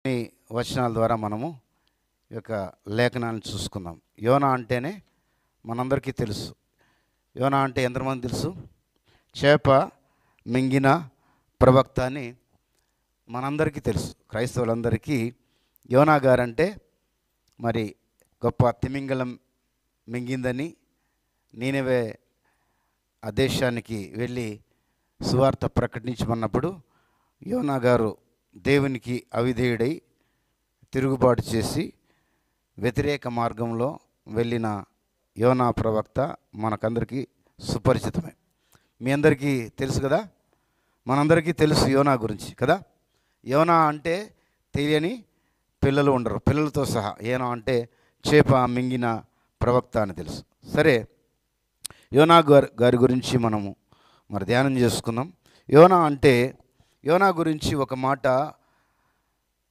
ఈ వచనాల ద్వారా మనము ఈ యొక్క లేఖనాన్ని చూసుకుందాం. యోనా అంటేనే మనందరికీ తెలుసు. యోనా అంటే ఎంతమంది తెలుసు? చేప మింగిన ప్రవక్త అని మనందరికీ తెలుసు. క్రైస్తవులందరికీ యోనా గారంటే మరి గొప్ప తిమింగలం మింగిందని, నీనెవే ఆ దేశానికి వెళ్ళి సువార్త ప్రకటించమన్నప్పుడు యోనా గారు దేవునికి అవిధేయుడై తిరుగుబాటు చేసి వ్యతిరేక మార్గంలో వెళ్ళిన యోనా ప్రవక్త మనకందరికీ సుపరిచితమే. మీ అందరికీ తెలుసు కదా, మనందరికీ తెలుసు యోనా గురించి కదా. యోనా అంటే తెలియని పిల్లలు ఉండరు, పిల్లలతో సహా. యోనా అంటే చేప మింగిన ప్రవక్త అని తెలుసు. సరే, యోనా గారి గురించి మనము మరి ధ్యానం చేసుకుందాం. యోనా గురించి ఒక మాట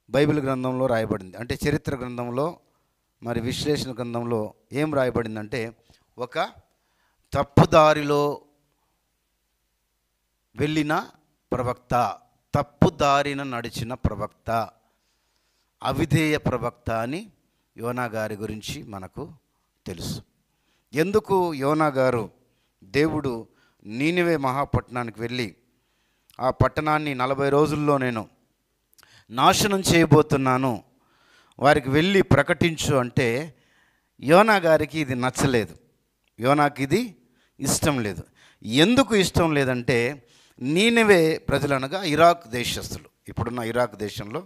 బైబిల్ గ్రంథంలో రాయబడింది. అంటే చరిత్ర గ్రంథంలో మరి విశ్లేషణ గ్రంథంలో ఏం రాయబడిందంటే, ఒక తప్పుదారిలో వెళ్ళిన ప్రవక్త, తప్పుదారిన నడిచిన ప్రవక్త, అవిధేయ ప్రవక్త అని యోనా గారి గురించి మనకు తెలుసు. ఎందుకు యోనా గారు దేవుడు నీనివే మహాపట్టణానికి వెళ్ళి ఆ పట్టణాన్ని 40 రోజుల్లో నేను నాశనం చేయబోతున్నాను, వారికి వెళ్ళి ప్రకటించు అంటే యోనా గారికి ఇది నచ్చలేదు. యోనాకి ఇది ఇష్టం లేదు. ఎందుకు ఇష్టం లేదంటే, నీనివే ప్రజలనగా ఇరాక్ దేశస్తులు, ఇప్పుడున్న ఇరాక్ దేశంలో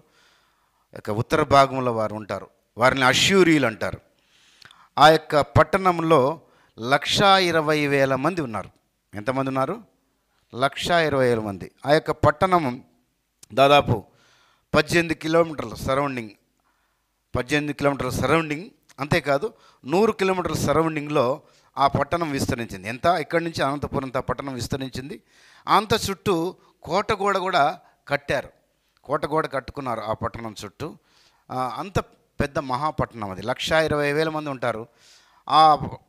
యొక్క ఉత్తర భాగంలో వారు ఉంటారు. వారిని అష్యూరీలు అంటారు. ఆ యొక్క పట్టణంలో 1,20,000 మంది ఉన్నారు. ఎంతమంది ఉన్నారు? 1,20,000 మంది. ఆ యొక్క పట్టణం దాదాపు 18 కిలోమీటర్ల సరౌండింగ్, 18 కిలోమీటర్ల సరౌండింగ్, అంతేకాదు 100 కిలోమీటర్ల సరౌండింగ్లో ఆ పట్టణం విస్తరించింది. ఎంత? ఇక్కడి నుంచి అనంతపురంత పట్టణం విస్తరించింది. అంత చుట్టూ కోటగోడ కూడా కట్టారు. కోటగోడ కట్టుకున్నారు ఆ పట్టణం చుట్టూ. అంత పెద్ద మహాపట్టణం అది. 1,20,000 మంది ఉంటారు. ఆ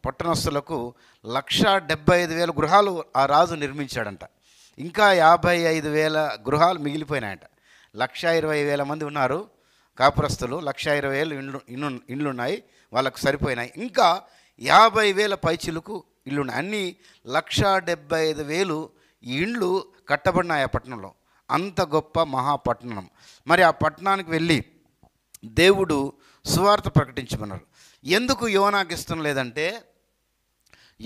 పట్టణస్తులకు 1,75,000 గృహాలు ఆ రాజు నిర్మించాడంట. ఇంకా 55,000 గృహాలు మిగిలిపోయినాయంట. 1,20,000 మంది ఉన్నారు కాపురస్తులు, 1,20,000 ఇండ్లు ఉన్నాయి, వాళ్ళకు సరిపోయినాయి. ఇంకా 50,000 పైచిలకు ఇల్లు ఉన్నాయి. అన్నీ 1,75,000 ఇండ్లు కట్టబడినాయి ఆ పట్టణంలో. అంత గొప్ప మహాపట్టణం. మరి ఆ పట్టణానికి వెళ్ళి దేవుడు సువార్త ప్రకటించమన్నారు. ఎందుకు యోనాకు ఇష్టం లేదంటే,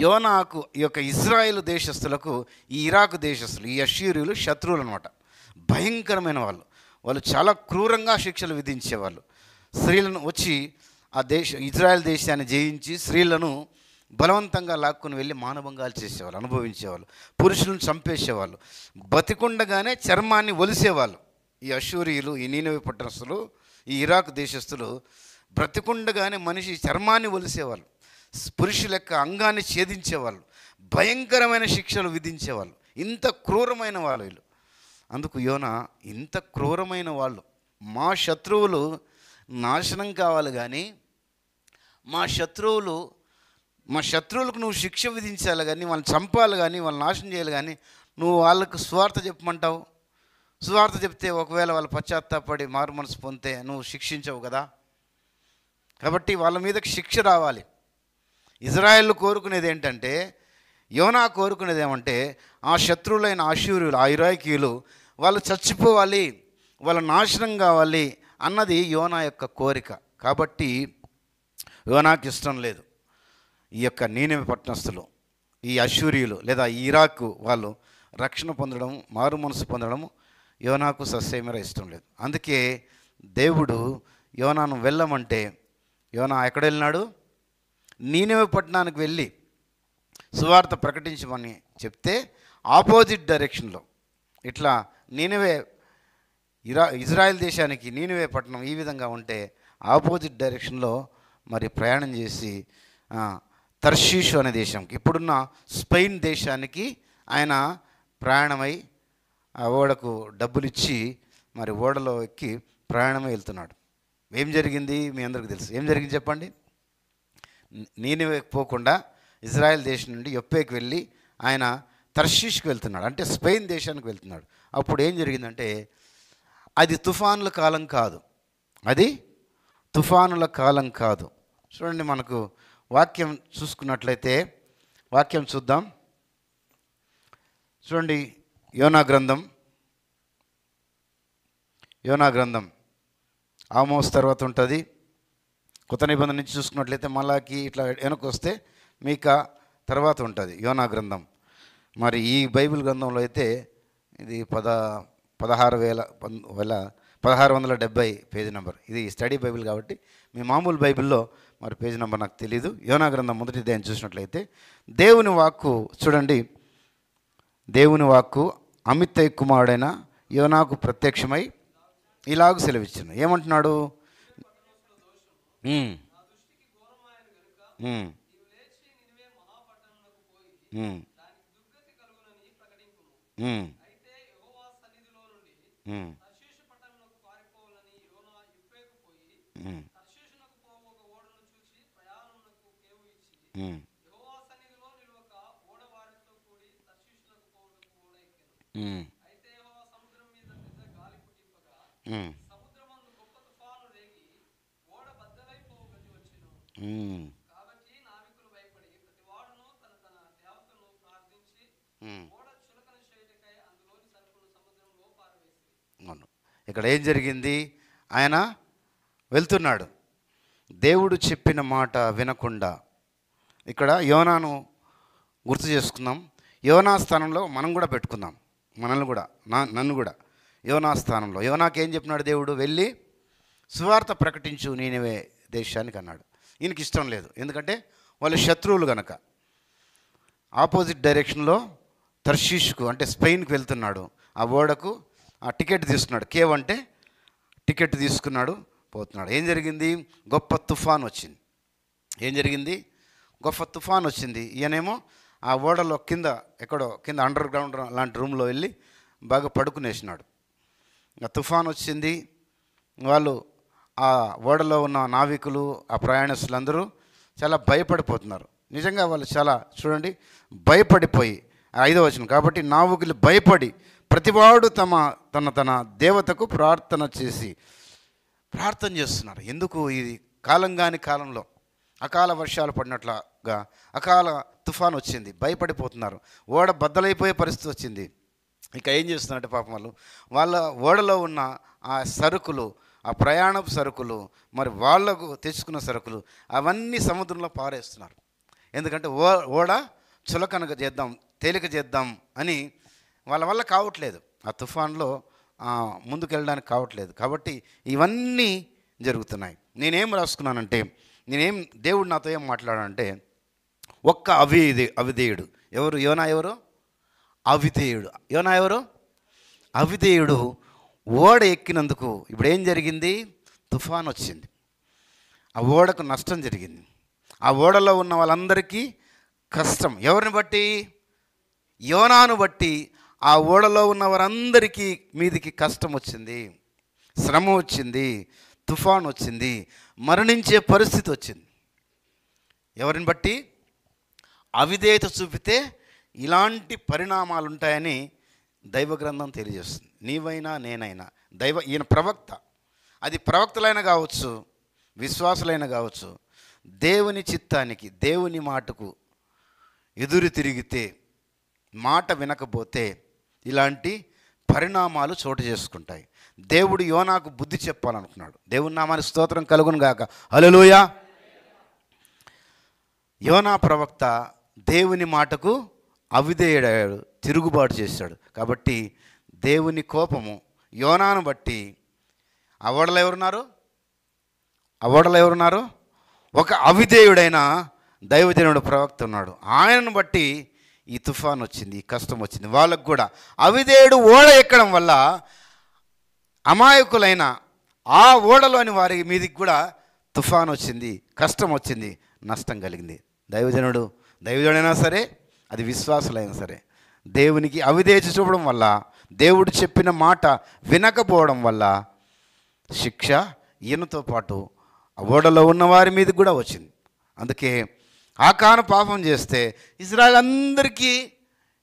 యోనాకు ఈ యొక్క ఇజ్రాయేల్ దేశస్తులకు ఈ ఇరాక్ దేశస్తులు, ఈ అష్షూరీయులు శత్రువులు అనమాట. భయంకరమైన వాళ్ళు. వాళ్ళు చాలా క్రూరంగా శిక్షలు విధించేవాళ్ళు. స్త్రీలను వచ్చి ఆ ఇజ్రాయెల్ దేశాన్ని జయించి స్త్రీలను బలవంతంగా లాక్కుని వెళ్ళి మానభంగాలు చేసేవాళ్ళు, అనుభవించేవాళ్ళు. పురుషులను చంపేసేవాళ్ళు. బతికుండగానే చర్మాన్ని ఒలిసేవాళ్ళు. ఈ అష్షూరీయులు, ఈ నీనెవే పట్టణస్తులు, ఈ ఇరాక్ దేశస్తులు బ్రతికుండగానే మనిషి చర్మాన్ని ఒలిసేవాళ్ళు, పురుషుల యొక్క అంగాన్ని ఛేదించేవాళ్ళు, భయంకరమైన శిక్షలు విధించేవాళ్ళు. ఇంత క్రూరమైన వాళ్ళు వీళ్ళు. అందుకు యోనా, ఇంత క్రూరమైన వాళ్ళు, మా శత్రువులు నాశనం కావాలి కానీ, మా శత్రువులకు నువ్వు శిక్ష విధించాలి కానీ, వాళ్ళని చంపాలి కానీ, వాళ్ళని నాశనం చేయాలి కానీ, నువ్వు వాళ్ళకు సువార్త చెప్పమంటావు. సువార్త చెప్తే ఒకవేళ వాళ్ళు పశ్చాత్తాపడి మారు మనసు పొందితే నువ్వు శిక్షించవు కదా. కాబట్టి వాళ్ళ మీదకి శిక్ష రావాలి. ఇజ్రాయెల్ కోరుకునేది ఏంటంటే, యోనా కోరుకునేది ఏమంటే, ఆ శత్రువులైన అష్షూరీయులు, ఆ ఇరాకీయులు వాళ్ళు చచ్చిపోవాలి, వాళ్ళ నాశనం కావాలి అన్నది యోనా యొక్క కోరిక. కాబట్టి యోనాకి ఇష్టం లేదు ఈ యొక్క నీనెవే పట్టణస్తులు, ఈ అష్షూరీయులు లేదా ఈ ఇరాక్ వాళ్ళు రక్షణ పొందడం, మారు మనసు పొందడం యోనాకు సస్యమేర ఇష్టం లేదు. అందుకే దేవుడు యోనాను వెళ్ళమంటే, యోనా ఎక్కడ వెళ్ళినాడు? నీనెవే పట్టణానికి వెళ్ళి సువార్త ప్రకటించమని చెప్తే ఆపోజిట్ డైరెక్షన్లో, ఇట్లా నీనెవే ఇజ్రాయెల్ దేశానికి నీనెవే పట్టణం ఈ విధంగా ఉంటే ఆపోజిట్ డైరెక్షన్లో మరి ప్రయాణం చేసి తర్షీషు అనే దేశంకి, ఇప్పుడున్న స్పెయిన్ దేశానికి ఆయన ప్రయాణమై ఆ ఓడకు డబ్బులు ఇచ్చి మరి ఓడలో ఎక్కి ప్రయాణమై వెళ్తున్నాడు. ఏం జరిగింది మీ అందరికీ తెలుసు. ఏం జరిగింది చెప్పండి. నీనెవే పోకుండా ఇజ్రాయెల్ దేశం నుండి యొప్పేకి వెళ్ళి ఆయన తర్షీష్కి వెళ్తున్నాడు, అంటే స్పెయిన్ దేశానికి వెళ్తున్నాడు. అప్పుడు ఏం జరిగిందంటే, అది తుఫాన్ల కాలం కాదు, అది తుఫానుల కాలం కాదు. చూడండి, మనకు వాక్యం చూసుకున్నట్లయితే వాక్యం చూద్దాం. చూడండి, యోనా గ్రంథం ఆమోస్ తర్వాత ఉంటుంది. కొత్త నిబంధన నుంచి చూసుకున్నట్లయితే మలాకి ఇట్లా వెనక్కి వస్తే మీకా తర్వాత ఉంటుంది యోనా గ్రంథం. మరి ఈ బైబిల్ గ్రంథంలో అయితే ఇది 1670 పేజీ నెంబర్. ఇది స్టడీ బైబిల్ కాబట్టి మీ మామూలు బైబిల్లో మరి పేజీ నెంబర్ నాకు తెలీదు. యోనా గ్రంథం మొదటి అధ్యాయం చూసినట్లయితే దేవుని వాక్కు చూడండి. దేవుని వాక్కు అమిత్తై కుమారుడైన యోనాకు ప్రత్యక్షమై ఇలాగ సెలవిచ్చాను. ఏమంటున్నాడు? ఇక్కడ ఏం జరిగింది? ఆయన వెళ్తున్నాడు, దేవుడు చెప్పిన మాట వినకుండా. ఇక్కడ యోనాను గుర్తు చేసుకుందాం. యోనా స్థానంలో మనం కూడా పెట్టుకుందాం, మనల్ని కూడా, నన్ను కూడా యోనా స్థానంలో. యోనాకి ఏం చెప్పినాడు దేవుడు? వెళ్ళి సువార్త ప్రకటించు నీనెవే దేశానికి అన్నాడు. ఈయనకి ఇష్టం లేదు, ఎందుకంటే వాళ్ళు శత్రువులు కనుక. ఆపోజిట్ డైరెక్షన్లో తర్షీష్కు అంటే స్పెయిన్కి వెళ్తున్నాడు. ఆ ఓడకు ఆ టికెట్ తీసుకున్నాడు. కేవ్ అంటే టికెట్ తీసుకున్నాడు, పోతున్నాడు. ఏం జరిగింది? గొప్ప తుఫాన్ వచ్చింది. ఏం జరిగింది? గొప్ప తుఫాన్ వచ్చింది. ఈయనేమో ఆ ఓడలో ఎక్కడో కింద అండర్ గ్రౌండ్ లాంటి రూమ్లో వెళ్ళి బాగా పడుకునేసినాడు. ఆ తుఫాన్ వచ్చింది. వాళ్ళు ఆ ఓడలో ఉన్న నావికులు, ఆ ప్రయాణికులందరూ చాలా భయపడిపోతున్నారు. నిజంగా వాళ్ళు చాలా చూడండి భయపడిపోయి, 5వ వచనం, కాబట్టి నావికులు భయపడి ప్రతివాడు తన దేవతకు ప్రార్థన చేస్తున్నారు. ఎందుకు? ఇది కాలంలో అకాల వర్షాలు పడినట్లుగా అకాల తుఫాన్ వచ్చింది, భయపడిపోతున్నారు. ఓడ బద్దలైపోయే పరిస్థితి వచ్చింది. ఇక ఏం చేస్తున్నారంటే పాపం వాళ్ళ ఓడలో ఉన్న ఆ సరుకులు, ఆ ప్రయాణపు సరుకులు, మరి వాళ్ళకు తెచ్చుకున్న సరుకులు అవన్నీ సముద్రంలో పారేస్తున్నారు. ఎందుకంటే ఓడ చులకనగా చేద్దాం, తేలిక చేద్దాం అని వాళ్ళ వల్ల కావట్లేదు. ఆ తుఫాన్లో ముందుకెళ్ళడానికి కావట్లేదు. కాబట్టి ఇవన్నీ జరుగుతున్నాయి. నేనేం రాసుకున్నానంటే, దేవుడు నాతో ఏం మాట్లాడానంటే, ఒక్క అవిధేయుడు. ఎవరు? యోనా. ఎవరు? అవిధేయుడు. యోనా ఎవరు? అవిధేయుడు. ఓడ ఎక్కినందుకు ఇప్పుడు ఏం జరిగింది? తుఫాన్ వచ్చింది. ఆ ఓడకు నష్టం జరిగింది. ఆ ఓడలో ఉన్న వాళ్ళందరికీ కష్టం. ఎవరిని బట్టి? యోనాను బట్టి ఆ ఓడలో ఉన్న వారందరికీ మీదికి కష్టం వచ్చింది, శ్రమ వచ్చింది, తుఫాన్ వచ్చింది, మరణించే పరిస్థితి వచ్చింది. ఎవరిని బట్టి? అవిధేయత చూపితే ఇలాంటి పరిణామాలు ఉంటాయని దైవ గ్రంథం తెలియజేస్తుంది. నీవైనా నేనైనా ఈయన ప్రవక్త, అది ప్రవక్తలైనా కావచ్చు, విశ్వాసులైనా కావచ్చు, దేవుని చిత్తానికి, దేవుని మాటకు ఎదురు తిరిగితే, మాట వినకపోతే ఇలాంటి పరిణామాలు చోటు చేసుకుంటాయి. దేవుడు యోనాకు బుద్ధి చెప్పాలనుకున్నాడు. దేవుని నామానికి స్తోత్రం కలుగును గాక. హల్లెలూయా. యోనా ప్రవక్త దేవుని మాటకు అవిధేయుడాడు, తిరుగుబాటు చేశాడు. కాబట్టి దేవుని కోపము యోనాను బట్టి ఆ ఓడలో ఎవరున్నారు? ఒక అవిధేయుడైన దైవజనుడు ప్రవక్త ఉన్నాడు. ఆయనను బట్టి ఈ తుఫాన్ వచ్చింది, ఈ కష్టం వచ్చింది. వాళ్ళకు కూడా అవిధేయుడు ఓడ ఎక్కడం వల్ల అమాయకులైన ఆ ఓడలోని వారి మీదకి కూడా తుఫాన్ వచ్చింది, కష్టం వచ్చింది, నష్టం కలిగింది. దైవజనుడైనా సరే, అది విశ్వాసులైనా సరే, దేవునికి అవిధేయత చూపడం వల్ల, దేవుడు చెప్పిన మాట వినకపోవడం వల్ల శిక్ష ఈయనతో పాటు ఆ ఓడలో ఉన్న వారి మీద కూడా వచ్చింది. అందుకే ఆకాను పాపం చేస్తే ఇజ్రాయెల్ అందరికీ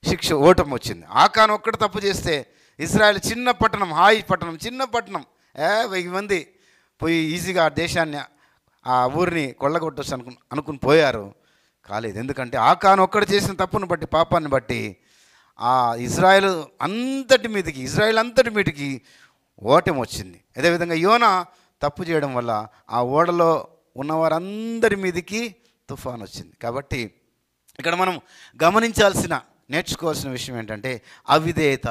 శిక్ష, ఓటం వచ్చింది. ఆకాను ఒక్కటి తప్పు చేస్తే ఇజ్రాయెల్ చిన్న పట్టణం, హాయి పట్టణం, చిన్న పట్టణం, 1000 మంది పోయి ఈజీగా ఆ దేశాన్ని ఆ ఊరిని కొల్లగొట్టొచ్చు అనుకుని పోయారు. కాలేదు. ఎందుకంటే ఆకాను ఒక్కడు చేసిన తప్పును బట్టి, పాపాన్ని బట్టి ఆ ఇజ్రాయెల్ అంతటి మీదకి ఓటమి వచ్చింది. అదేవిధంగా యోనా తప్పు చేయడం వల్ల ఆ ఓడలో ఉన్నవారందరి మీదకి తుఫాన్ వచ్చింది. కాబట్టి ఇక్కడ మనం నేర్చుకోవాల్సిన విషయం ఏంటంటే అవిధేయత.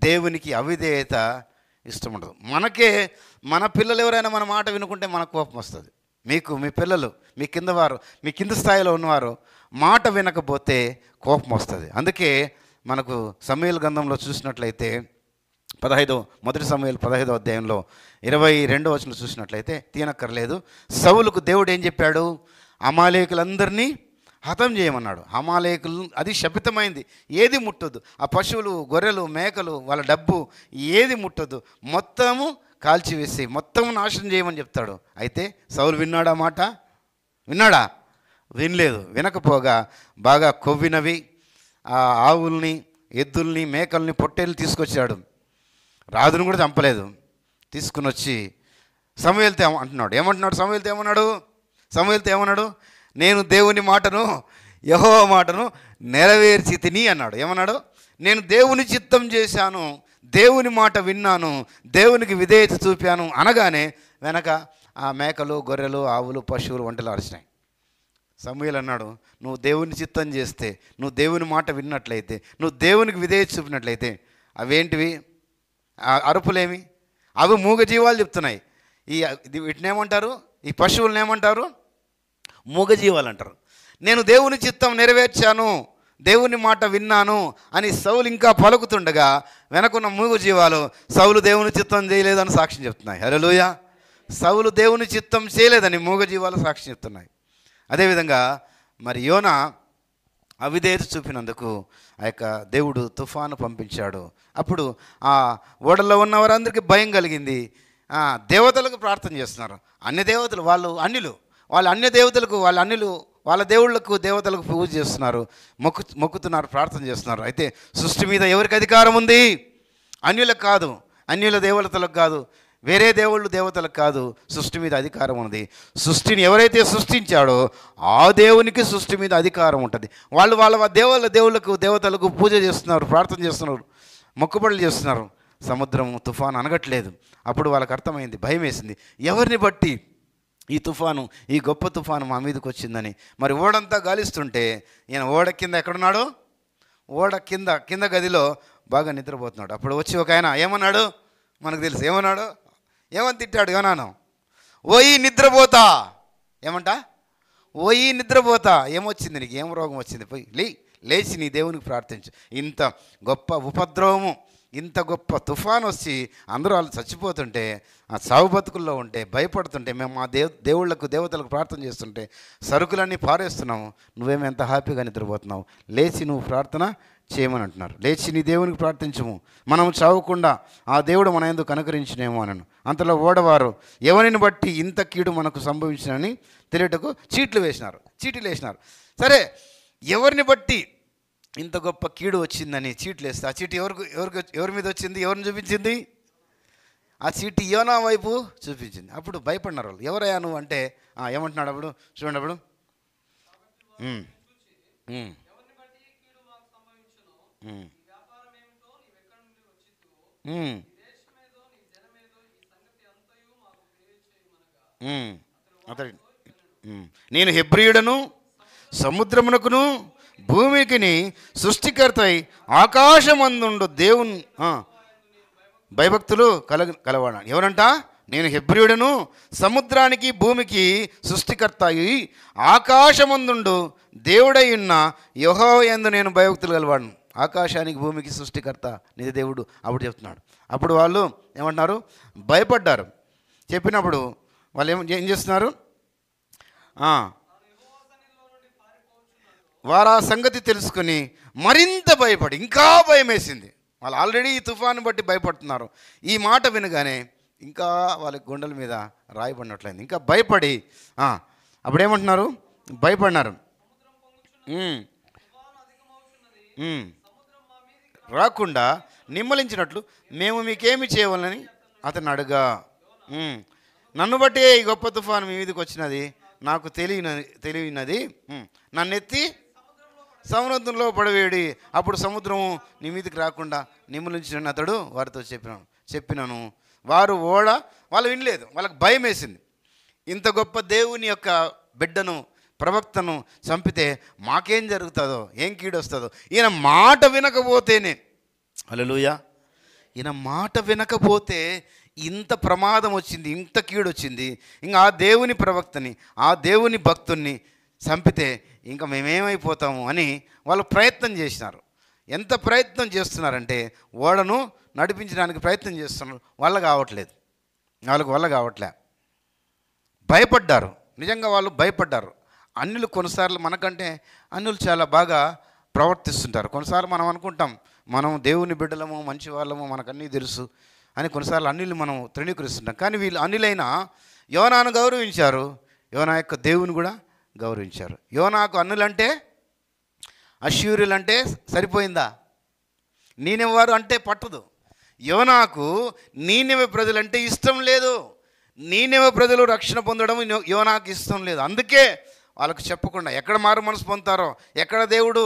దేవునికి అవిధేయత ఇష్టం ఉండదు. మన పిల్లలు ఎవరైనా మన మాట వినుకుంటే మనకు కోపం వస్తుంది. మీ పిల్లలు, మీ కింద స్థాయిలో ఉన్నవారు మాట వినకపోతే కోపం వస్తుంది. అందుకే మనకు సమూయేలు గ్రంథంలో చూసినట్లయితే 1 సమూయేలు 15వ అధ్యాయంలో 22వ వచనం చూసినట్లయితే తీయనక్కర్లేదు, సౌలుకు దేవుడు ఏం చెప్పాడు? అమాలేకులందరినీ హతం చేయమన్నాడు. అమాలేకులు అది శపితమైంది, ఏది ముట్టొద్దు. ఆ పశువులు, గొర్రెలు, మేకలు, వాళ్ళ డబ్బు ఏది ముట్టొద్దు, మొత్తము కాల్చివేసి మొత్తం నాశనం చేయమని చెప్తాడు. అయితే సౌలు విన్నాడా మాట? విన్నాడా? వినలేదు. వినకపోగా బాగా కొవ్వినవి ఆ ఆవుల్ని, ఎద్దుల్ని, మేకల్ని, పొట్టేల్ని తీసుకొచ్చాడు. రాజును కూడా చంపలేదు. తీసుకుని వచ్చి సమూయేలుతో అంటున్నాడు. సమూయేలుతో ఏమన్నాడు? నేను దేవుని మాటను, యెహోవా మాటను నెరవేర్చి తిని అన్నాడు. ఏమన్నాడు? నేను దేవుని చిత్తం చేశాను, దేవుని మాట విన్నాను, దేవునికి విధేయత చూపాను అనగానే వెనక ఆ మేకలు, గొర్రెలు, ఆవులు, పశువులు, ఒంటెలు అరిచినాయి. సమూయేలు అన్నాడు, నువ్వు దేవుని చిత్తం చేస్తే, నువ్వు దేవుని మాట విన్నట్లయితే, నువ్వు దేవునికి విధేయత చూపినట్లయితే అవేంటివి? అరుపులేమి? అవి మూగజీవాలు చెప్తున్నాయి. వీటిని ఏమంటారు? ఈ పశువులను ఏమంటారు? మూగజీవాలు అంటారు. నేను దేవుని చిత్తం నెరవేర్చాను, దేవుని మాట విన్నాను అని సౌలు ఇంకా పలుకుతుండగా వెనకున్న మూగజీవాలు సౌలు దేవుని చిత్తం చేయలేదని సాక్ష్యం చెప్తున్నాయి. హల్లెలూయా! సౌలు దేవుని చిత్తం చేయలేదని మూగజీవాలు సాక్ష్యం చెప్తున్నాయి. అదేవిధంగా మరి యోనా అవిధేయత చూపినందుకు ఆ యొక్క దేవుడు తుఫాను పంపించాడు. అప్పుడు ఆ ఓడల్లో ఉన్న వారందరికీ భయం కలిగింది. దేవతలకు ప్రార్థన చేస్తున్నారు. అన్య దేవతలు, అన్య దేవతలకు, వాళ్ళ దేవుళ్లకు, దేవతలకు పూజ చేస్తున్నారు, మొక్కుతున్నారు, ప్రార్థన చేస్తున్నారు. అయితే సృష్టి మీద ఎవరికి అధికారం ఉంది? అన్యులకు కాదు, అన్యుల దేవతలకు కాదు, వేరే దేవతలకు కాదు, సృష్టి మీద అధికారం ఉన్నది. సృష్టిని ఎవరైతే సృష్టించాడో ఆ దేవునికి సృష్టి మీద అధికారం ఉంటుంది. వాళ్ళ దేవుళ్ళకు, దేవతలకు పూజ చేస్తున్నారు, ప్రార్థన చేస్తున్నారు, మొక్కుబడులు చేస్తున్నారు. సముద్రం తుఫాను అనగట్లేదు. అప్పుడు వాళ్ళకి అర్థమైంది, భయం వేసింది. ఎవరిని బట్టి ఈ తుఫాను, ఈ గొప్ప తుఫాను మా మీదకి వచ్చిందని. మరి ఓడంతా గాలిస్తుంటే ఈయన ఓడ కింద ఎక్కడున్నాడు? ఓడ కింద గదిలో బాగా నిద్రపోతున్నాడు. అప్పుడు వచ్చి ఒక ఆయన ఏమన్నాడు? మనకు తెలుసు ఏమని తిట్టాడు యోనాను? ఓయి నిద్రపోతా. ఓయి నిద్రపోతా. ఏమొచ్చింది నీకు? ఏం రోగం వచ్చింది? పోయి లేచి నీ దేవునికి ప్రార్థించు. ఇంత గొప్ప ఉపద్రవము, ఇంత గొప్ప తుఫాను వచ్చి అందరూ వాళ్ళు చచ్చిపోతుంటే, ఆ సావు బతుకుల్లో ఉంటే, భయపడుతుంటే, మేము మా దేవుళ్ళకు, దేవతలకు ప్రార్థన చేస్తుంటే సరుకులన్నీ పారేస్తున్నాము, నువ్వేమో ఎంత హ్యాపీగా నిద్రపోతున్నావు? లేచి నువ్వు ప్రార్థన చేయమని అంటున్నారు. లేచి నీ దేవునికి ప్రార్థించము, మనం చావకుండా ఆ దేవుడు మన ఎందుకు కనుకరించినేమో అనను. అంతలో ఓడవారు ఎవరిని బట్టి ఇంత కీడు మనకు సంభవించినని తెలియటకు చీటీలు వేసినారు. సరే, ఎవరిని బట్టి ఇంత గొప్ప కీడు వచ్చిందని చీట్లు వేస్తే ఆ చీటి ఎవరి మీద వచ్చింది? ఎవరిని చూపించింది? ఆ చీటి యోనా వైపు చూపించింది. అప్పుడు భయపడినారు వాళ్ళు. ఎవరయ్యా నువ్వు అంటే ఏమంటున్నాడు? అప్పుడు చూడండి, అప్పుడు అతడు నేను హెబ్రీయుడను, సముద్రమునకును భూమికిని సృష్టికర్తై ఆకాశమందుండు దేవుని భయభక్తులు కలవాడు. ఎవరంట? నేను హెబ్రీయుడను, సముద్రానికి భూమికి సృష్టికర్త అయి ఆకాశమందుండు దేవుడై ఉన్న యెహోవా యందు నేను భయభక్తులు కలవాడును. ఆకాశానికి భూమికి సృష్టికర్త నిజ దేవుడు అప్పుడు చెప్తున్నాడు. అప్పుడు వాళ్ళు ఏమంటున్నారు? భయపడ్డారు. చెప్పినప్పుడు వాళ్ళు ఏం చేస్తున్నారు? వారు ఆ సంగతి తెలుసుకుని మరింత భయపడి, ఇంకా భయం వేసింది. వాళ్ళు ఆల్రెడీ ఈ తుఫాను బట్టి భయపడుతున్నారు. ఈ మాట వినగానే ఇంకా వాళ్ళ గుండెల మీద రాయబడినట్లయింది. ఇంకా భయపడి అప్పుడేమంటున్నారు? భయపడినారు. రాకుండా నిమ్మలించినట్లు మేము మీకేమి చేయవాలని అతను అడగా. నన్ను బట్టే ఈ గొప్ప తుఫాను మీ మీదకి వచ్చినది, నాకు తెలియనది. నన్నెత్తి సముద్రంలో పడవేడి, అప్పుడు సముద్రము నీ మీదకి రాకుండా నిమ్మలించిన అతడు వారితో చెప్పినాను. వారు వాళ్ళు వినలేదు, వాళ్ళకి భయం వేసింది. ఇంత గొప్ప దేవుని యొక్క బిడ్డను, ప్రవక్తను చంపితే మాకేం జరుగుతుందో, ఏం కీడొస్తుందో. ఈయన మాట వినకపోతేనే, హల్లెలూయా, ఈయన మాట వినకపోతే ఇంత ప్రమాదం వచ్చింది, ఇంత కీడొచ్చింది. ఇంకా ఆ దేవుని ప్రవక్తని, ఆ దేవుని భక్తుణ్ణి చంపితే ఇంకా మేమేమైపోతాము అని వాళ్ళు ప్రయత్నం చేసినారు. ఎంత ప్రయత్నం చేస్తున్నారంటే ఓడను నడిపించడానికి ప్రయత్నం చేస్తున్నారు, వాళ్ళకు వల్ల కావట్లే. భయపడ్డారు, నిజంగా వాళ్ళు భయపడ్డారు. అన్యులు కొన్నిసార్లు మనకంటే అన్యులు చాలా బాగా ప్రవర్తిస్తుంటారు. కొన్నిసార్లు మనం అనుకుంటాం మనం దేవుని బిడ్డలము, మంచి వాళ్ళము, మనకన్నీ తెలుసు అని కొన్నిసార్లు అన్యులు మనం తృణీకరిస్తుంటాం. కానీ వీళ్ళు అన్యులైనా యోనాను గౌరవించారు, యోనా యొక్క దేవుని కూడా గౌరవించారు. యోనాకు అన్యులంటే, అశ్షూరులంటే సరిపోయిందా? నీనెవారు అంటే పట్టదు. యోనాకు నీనెవ ప్రజలంటే ఇష్టం లేదు. నీనెవ ప్రజలు రక్షణ పొందడం యోనాకు ఇష్టం లేదు. అందుకే వాళ్ళకు చెప్పకుండా, ఎక్కడ మారు మనసు పొందుతారో, ఎక్కడ దేవుడు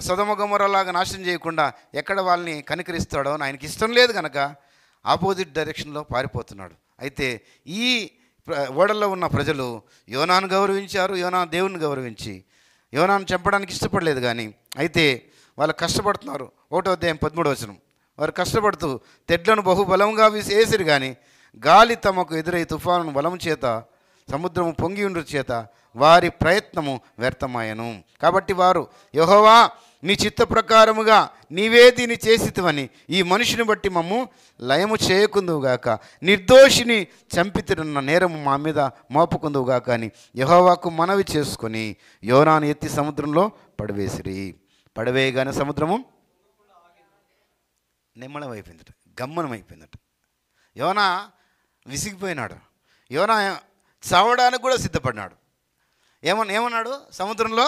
సొదొమ గొమొర్రాలాగా నాశనం చేయకుండా ఎక్కడ వాళ్ళని కనికరిస్తాడో ఆయనకి ఇష్టం లేదు కనుక ఆపోజిట్ డైరెక్షన్లో పారిపోతున్నాడు. అయితే ఈ ఓడల్లో ఉన్న ప్రజలు యోనాను గౌరవించారు, యోనా దేవుని గౌరవించి యోనాను చంపడానికి ఇష్టపడలేదు. కానీ అయితే వాళ్ళు కష్టపడుతున్నారు. 1వ అధ్యాయం 13వ వచనం, వారు కష్టపడుతూ తెడ్లను బహుబలంగా వేసిరు, కానీ గాలి తమకు ఎదురై తుఫాను బలం చేత సముద్రము పొంగి ఉండు చేత వారి ప్రయత్నము వ్యర్థమాయను. కాబట్టి వారు, యెహోవా నీ చిత్త ప్రకారముగా నీవే దీన్ని చేసితివని ఈ మనిషిని బట్టి మమ్ము లయము చేయకుందువుగాక, నిర్దోషిని చంపితిరున్న నేరము మా మీద మోపకుందువుగాక అని యెహోవాకు మనవి చేసుకొని యోనాను ఎత్తి సముద్రంలో పడవేసిరి. పడవేయగానే సముద్రము నిమ్మలం అయిపోయిందట, గమ్మనం అయిపోయిందట. యోనా విసిగిపోయినాడు. యోనా చావడానికి కూడా సిద్ధపడినాడు. ఏమన్నాడు? సముద్రంలో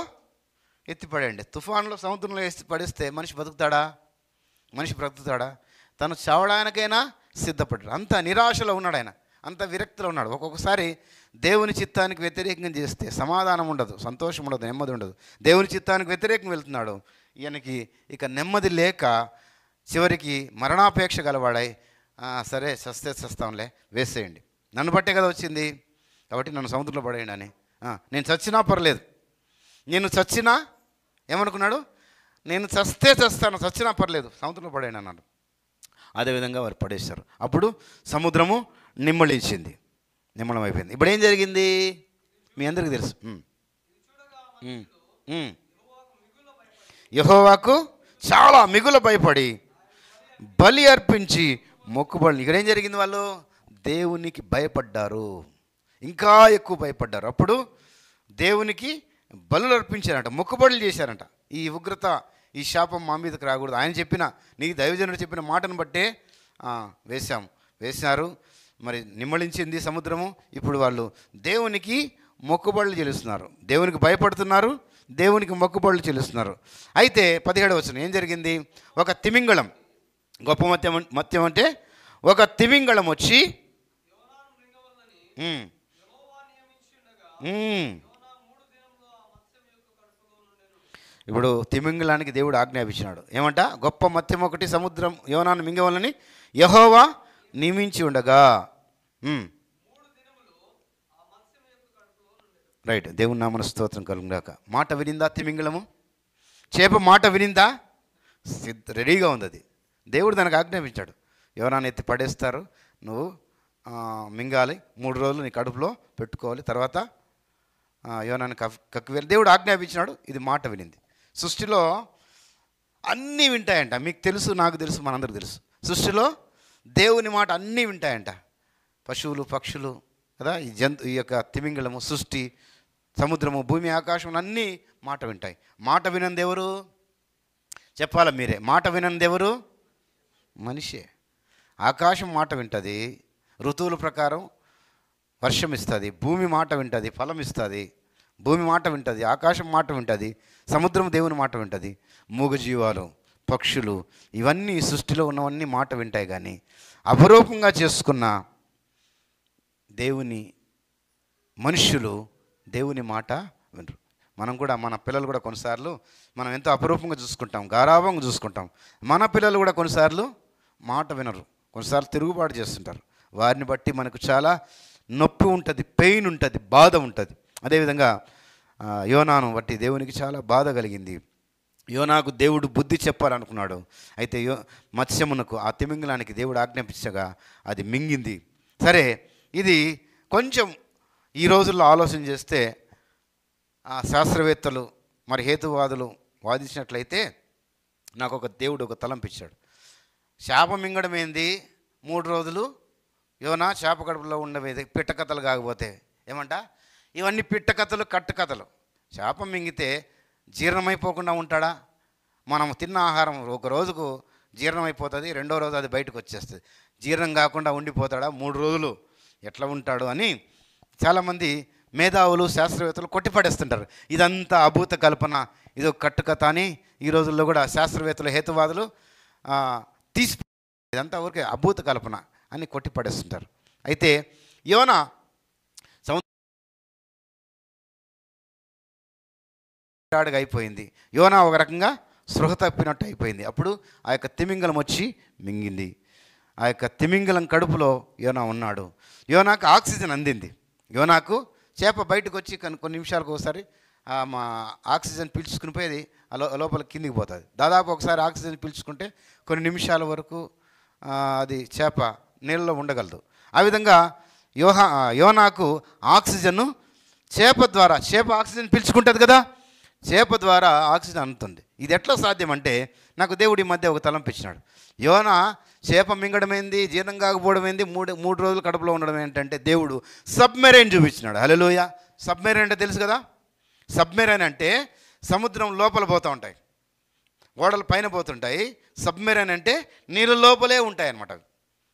ఎత్తిపడండి. తుఫాన్లో సముద్రంలో ఎత్తి పడిస్తే మనిషి బ్రతుకుతాడా? తను చావడానికైనా సిద్ధపడ్డాడు. అంత నిరాశలో ఉన్నాడు ఆయన, అంత విరక్తిలో ఉన్నాడు. ఒక్కొక్కసారి దేవుని చిత్తానికి వ్యతిరేకంగా చేస్తే సమాధానం ఉండదు, సంతోషం ఉండదు, నెమ్మది ఉండదు. దేవుని చిత్తానికి వ్యతిరేకంగా వెళ్తున్నాడు. ఈయనకి ఇక నెమ్మది లేక చివరికి మరణాపేక్ష గలవాడై, సరే చస్తాంలే, వేసేయండి, నన్ను బట్టే కదా వచ్చింది కాబట్టి నన్ను సముద్రంలో పడేయండి అని. నేను చచ్చినా పర్లేదు, నేను చచ్చినా ఏమనుకున్నాడు, నేను చస్తాను, చచ్చినా పర్లేదు, సముద్రంలో పడేయండి అన్నాడు. అదేవిధంగా వారు పడేశారు. అప్పుడు సముద్రము నిమ్మళించింది, నిమ్మలం అయిపోయింది. ఇప్పుడు ఏం జరిగింది మీ అందరికీ తెలుసు. యెహోవాకు చాలా మిగుల భయపడి బలి అర్పించి మొక్కుబడి. ఇక్కడ ఏం జరిగింది, వాళ్ళు దేవునికి భయపడ్డారు, ఇంకా ఎక్కువ భయపడ్డారు. అప్పుడు దేవునికి బలులు అర్పించారంట, మొక్కుబడులు చేశారంట. ఈ ఉగ్రత, ఈ శాపం మా మీదకి రాకూడదు, ఆయన చెప్పిన, నీకు దైవజనుడు చెప్పిన మాటను బట్టే వేశారు. మరి నిమ్మళించింది సముద్రము. ఇప్పుడు వాళ్ళు దేవునికి మొక్కుబడులు చెల్లిస్తున్నారు, దేవునికి భయపడుతున్నారు, దేవునికి మొక్కుబడులు చెల్లిస్తున్నారు. అయితే 17వ వచనం ఏం జరిగింది, ఒక తిమింగళం, గొప్ప మత్యం అంటే ఒక తిమింగళం వచ్చి ఇప్పుడు తిమింగళానికి దేవుడు ఆజ్ఞాపించినాడు. ఏమంట, గొప్ప మత్యం ఒకటి సముద్రం యోనాను మింగవలని యెహోవా నియమించి ఉండగా. రైట్, దేవుని నామన స్తోత్రం కలుగుగాక. మాట వినిందా తిమింగళము? చేప మాట వినిందా? రెడీగా ఉంది అది. దేవుడు దానికి ఆజ్ఞాపించాడు, యోనాను ఎత్తి పడేస్తారు, నువ్వు మింగాలి, 3 రోజులు నీ కడుపులో పెట్టుకోవాలి, తర్వాత యోనాను కక్కివేయాలి. దేవుడు ఆజ్ఞాపించినాడు, ఇది మాట వినింది. సృష్టిలో అన్నీ వింటాయంట, మీకు తెలుసు, నాకు తెలుసు, మనందరికి తెలుసు. సృష్టిలో దేవుని మాట అన్నీ వింటాయంట, పశువులు, పక్షులు కదా, ఈ యొక్క తిమింగళము, సృష్టి, సముద్రము, భూమి, ఆకాశం అన్నీ మాట వింటాయి. మాట వినంది ఎవరు చెప్పాలా మీరే? మాట వినంది ఎవరు? మనిషే. ఆకాశం మాట వింటుంది, ఋతువుల ప్రకారం వర్షం ఇస్తుంది, భూమి మాట వింటుంది, ఫలం ఇస్తుంది. భూమి మాట వింటుంది, ఆకాశం మాట వింటుంది, సముద్రం దేవుని మాట వింటుంది, మూగజీవాలు, పక్షులు, ఇవన్నీ సృష్టిలో ఉన్నవన్నీ మాట వింటాయి. కానీ అపరూపంగా చేసుకున్న దేవుని మనుష్యులు దేవుని మాట వినరు. మనం కూడా, మన పిల్లలు కూడా కొన్నిసార్లు మనం ఎంతో అపురూపంగా చూసుకుంటాం, గారాభంగా చూసుకుంటాం. మన పిల్లలు కూడా కొన్నిసార్లు మాట వినరు, కొన్నిసార్లు తిరుగుబాటు చేస్తుంటారు. వారిని బట్టి మనకు చాలా నొప్పి ఉంటుంది, పెయిన్ ఉంటుంది, బాధ ఉంటుంది. అదేవిధంగా యోనాను బట్టి దేవునికి చాలా బాధ కలిగింది. యోనాకు దేవుడు బుద్ధి చెప్పాలనుకున్నాడు. అయితే మత్స్యమునకు, ఆ తిమింగలానికి దేవుడు ఆజ్ఞాపించగా అది మింగింది. సరే, ఇది కొంచెం ఈ రోజుల్లో ఆలోచన చేస్తే శాస్త్రవేత్తలు మరి హేతువాదులు వాదించినట్లయితే నాకు ఒక దేవుడు ఒక తలంపిచ్చాడు. చేప మింగడం ఏంది, 3 రోజులు యోనా చేప కడుపులో ఉండవేది, పిట్టకథలు కాకపోతే ఏమంట, ఇవన్నీ పిట్టకథలు, కట్టుకథలు. చేప మింగితే జీర్ణమైపోకుండా ఉంటాడా? మనం తిన్న ఆహారం ఒక రోజుకు జీర్ణమైపోతుంది, 2వ రోజు అది బయటకు వచ్చేస్తుంది. జీర్ణం కాకుండా ఉండిపోతాడా 3 రోజులు? ఎట్లా ఉంటాడు అని చాలామంది మేధావులు, శాస్త్రవేత్తలు కొట్టిపడేస్తుంటారు. ఇదంతా అభూత కల్పన, ఇదో కట్టుకథ అని ఈ రోజుల్లో కూడా శాస్త్రవేత్తలు, హేతువాదులు ఇదంతా ఊరికే అభూత కల్పన అని కొట్టిపడేస్తుంటారు. అయితే యోనా సముద్రాడుగా అయిపోయింది. యోనా ఒక రకంగా స్పృహ తప్పినట్టు అయిపోయింది. అప్పుడు ఆ యొక్క తిమింగలం వచ్చి మింగింది. ఆ యొక్క తిమింగలం కడుపులో యోనా ఉన్నాడు. యోనాకు ఆక్సిజన్ అందింది. యోనాకు చేప బయటకు వచ్చి కొన్ని నిమిషాలకు ఒకసారి మా ఆక్సిజన్ పీల్చుకుని పోయేది లోపల కిందికి పోతుంది. దాదాపు ఒకసారి ఆక్సిజన్ పీల్చుకుంటే కొన్ని నిమిషాల వరకు అది చేప నీళ్ళలో ఉండగలదు. ఆ విధంగా యోనాకు ఆక్సిజన్ చేప ద్వారా, చేప ఆక్సిజన్ పీల్చుకుంటుంది కదా, చేప ద్వారా ఆక్సిజన్ అందుతుంది. ఇది ఎట్లా సాధ్యం అంటే నాకు దేవుడి మధ్య ఒక తలంపించినాడు. యోనా చేప మింగడం ఏంది, జీర్ణం కాకపోవడం ఏంది, మూడు రోజులు కడుపులో ఉండడం ఏంటంటే దేవుడు సబ్మెరైన్ చూపించినాడు. హల్లెలూయా. సబ్మెరైన్ అంటే తెలుసు కదా. సబ్మెరైన్ అంటే సముద్రం లోపల పోతూ ఉంటాయి, ఓడలు పైన పోతుంటాయి. సబ్మెరైన్ అంటే నీళ్ళ లోపలే ఉంటాయి అన్నమాట.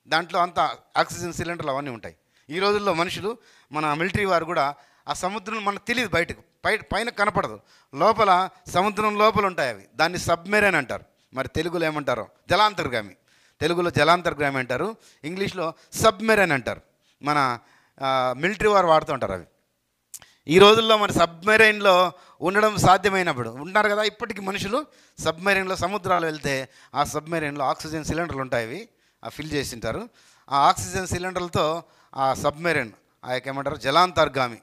దాంట్లో అంతా ఆక్సిజన్ సిలిండర్లు అవన్నీ ఉంటాయి. ఈ రోజుల్లో మనుషులు, మన మిలిటరీ వారు కూడా ఆ సముద్రం మనకు తెలియదు, బయటకు పైన కనపడదు, లోపల సముద్రం లోపల ఉంటాయి అవి. దాన్ని సబ్మెరైన్ అంటారు. మరి తెలుగులో ఏమంటారో జలాంతర్గామి, తెలుగులో జలాంతర్గామి అంటారు, ఇంగ్లీష్లో సబ్మెరైన్ అంటారు. మన మిలిటరీ వారు వాడుతూ ఉంటారు అవి. ఈ రోజుల్లో మరి సబ్మెరైన్లో ఉండడం సాధ్యమైనప్పుడు ఉంటారు కదా, ఇప్పటికీ మనుషులు సబ్మెరైన్లో సముద్రాలు వెళ్తే ఆ సబ్మెరైన్లో ఆక్సిజన్ సిలిండర్లు ఉంటాయి, ఫిల్ చేసి ఉంటారు. ఆ ఆక్సిజన్ సిలిండర్లతో ఆ సబ్మెరైన్ ఆ యొక్క ఏమంటారు జలాంతర్గామి.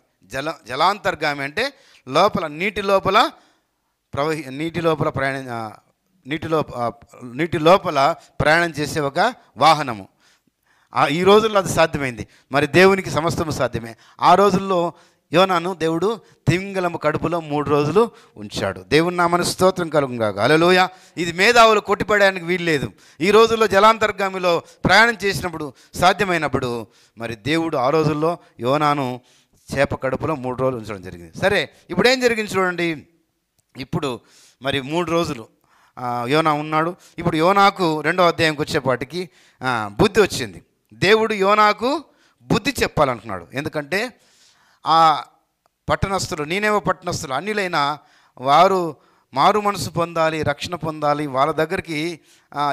జలాంతర్గామి అంటే లోపల నీటి లోపల ప్రయాణం చేసే ఒక వాహనము. ఈ రోజుల్లో అది సాధ్యమైంది. మరి దేవునికి సమస్తము సాధ్యమే. ఆ రోజుల్లో యోనాను దేవుడు తిమింగలము కడుపులో 3 రోజులు ఉంచాడు. దేవుని నామమునకు స్తోత్రం కలుగుగాక. హల్లెలూయా. ఇది మేధావులు కొట్టిపడడానికి వీల్లేదు. ఈ రోజుల్లో జలాంతర్గామిలో ప్రయాణం చేసినప్పుడు, సాధ్యమైనప్పుడు మరి దేవుడు ఆ రోజుల్లో యోనాను చేప కడుపులో 3 రోజులు ఉంచడం జరిగింది. సరే, ఇప్పుడు ఏం జరిగింది చూడండి. ఇప్పుడు మరి 3 రోజులు యోనా ఉన్నాడు. ఇప్పుడు యోనాకు 2వ అధ్యాయంకి వచ్చేపాటికి బుద్ధి వచ్చింది. దేవుడు యోనాకు బుద్ధి చెప్పాలనుకున్నాడు. ఎందుకంటే ఆ పట్టణస్థులు, నీనేవే పట్టణస్థులు అన్యులైన వారు మారు మనసు పొందాలి, రక్షణ పొందాలి. వాళ్ళ దగ్గరికి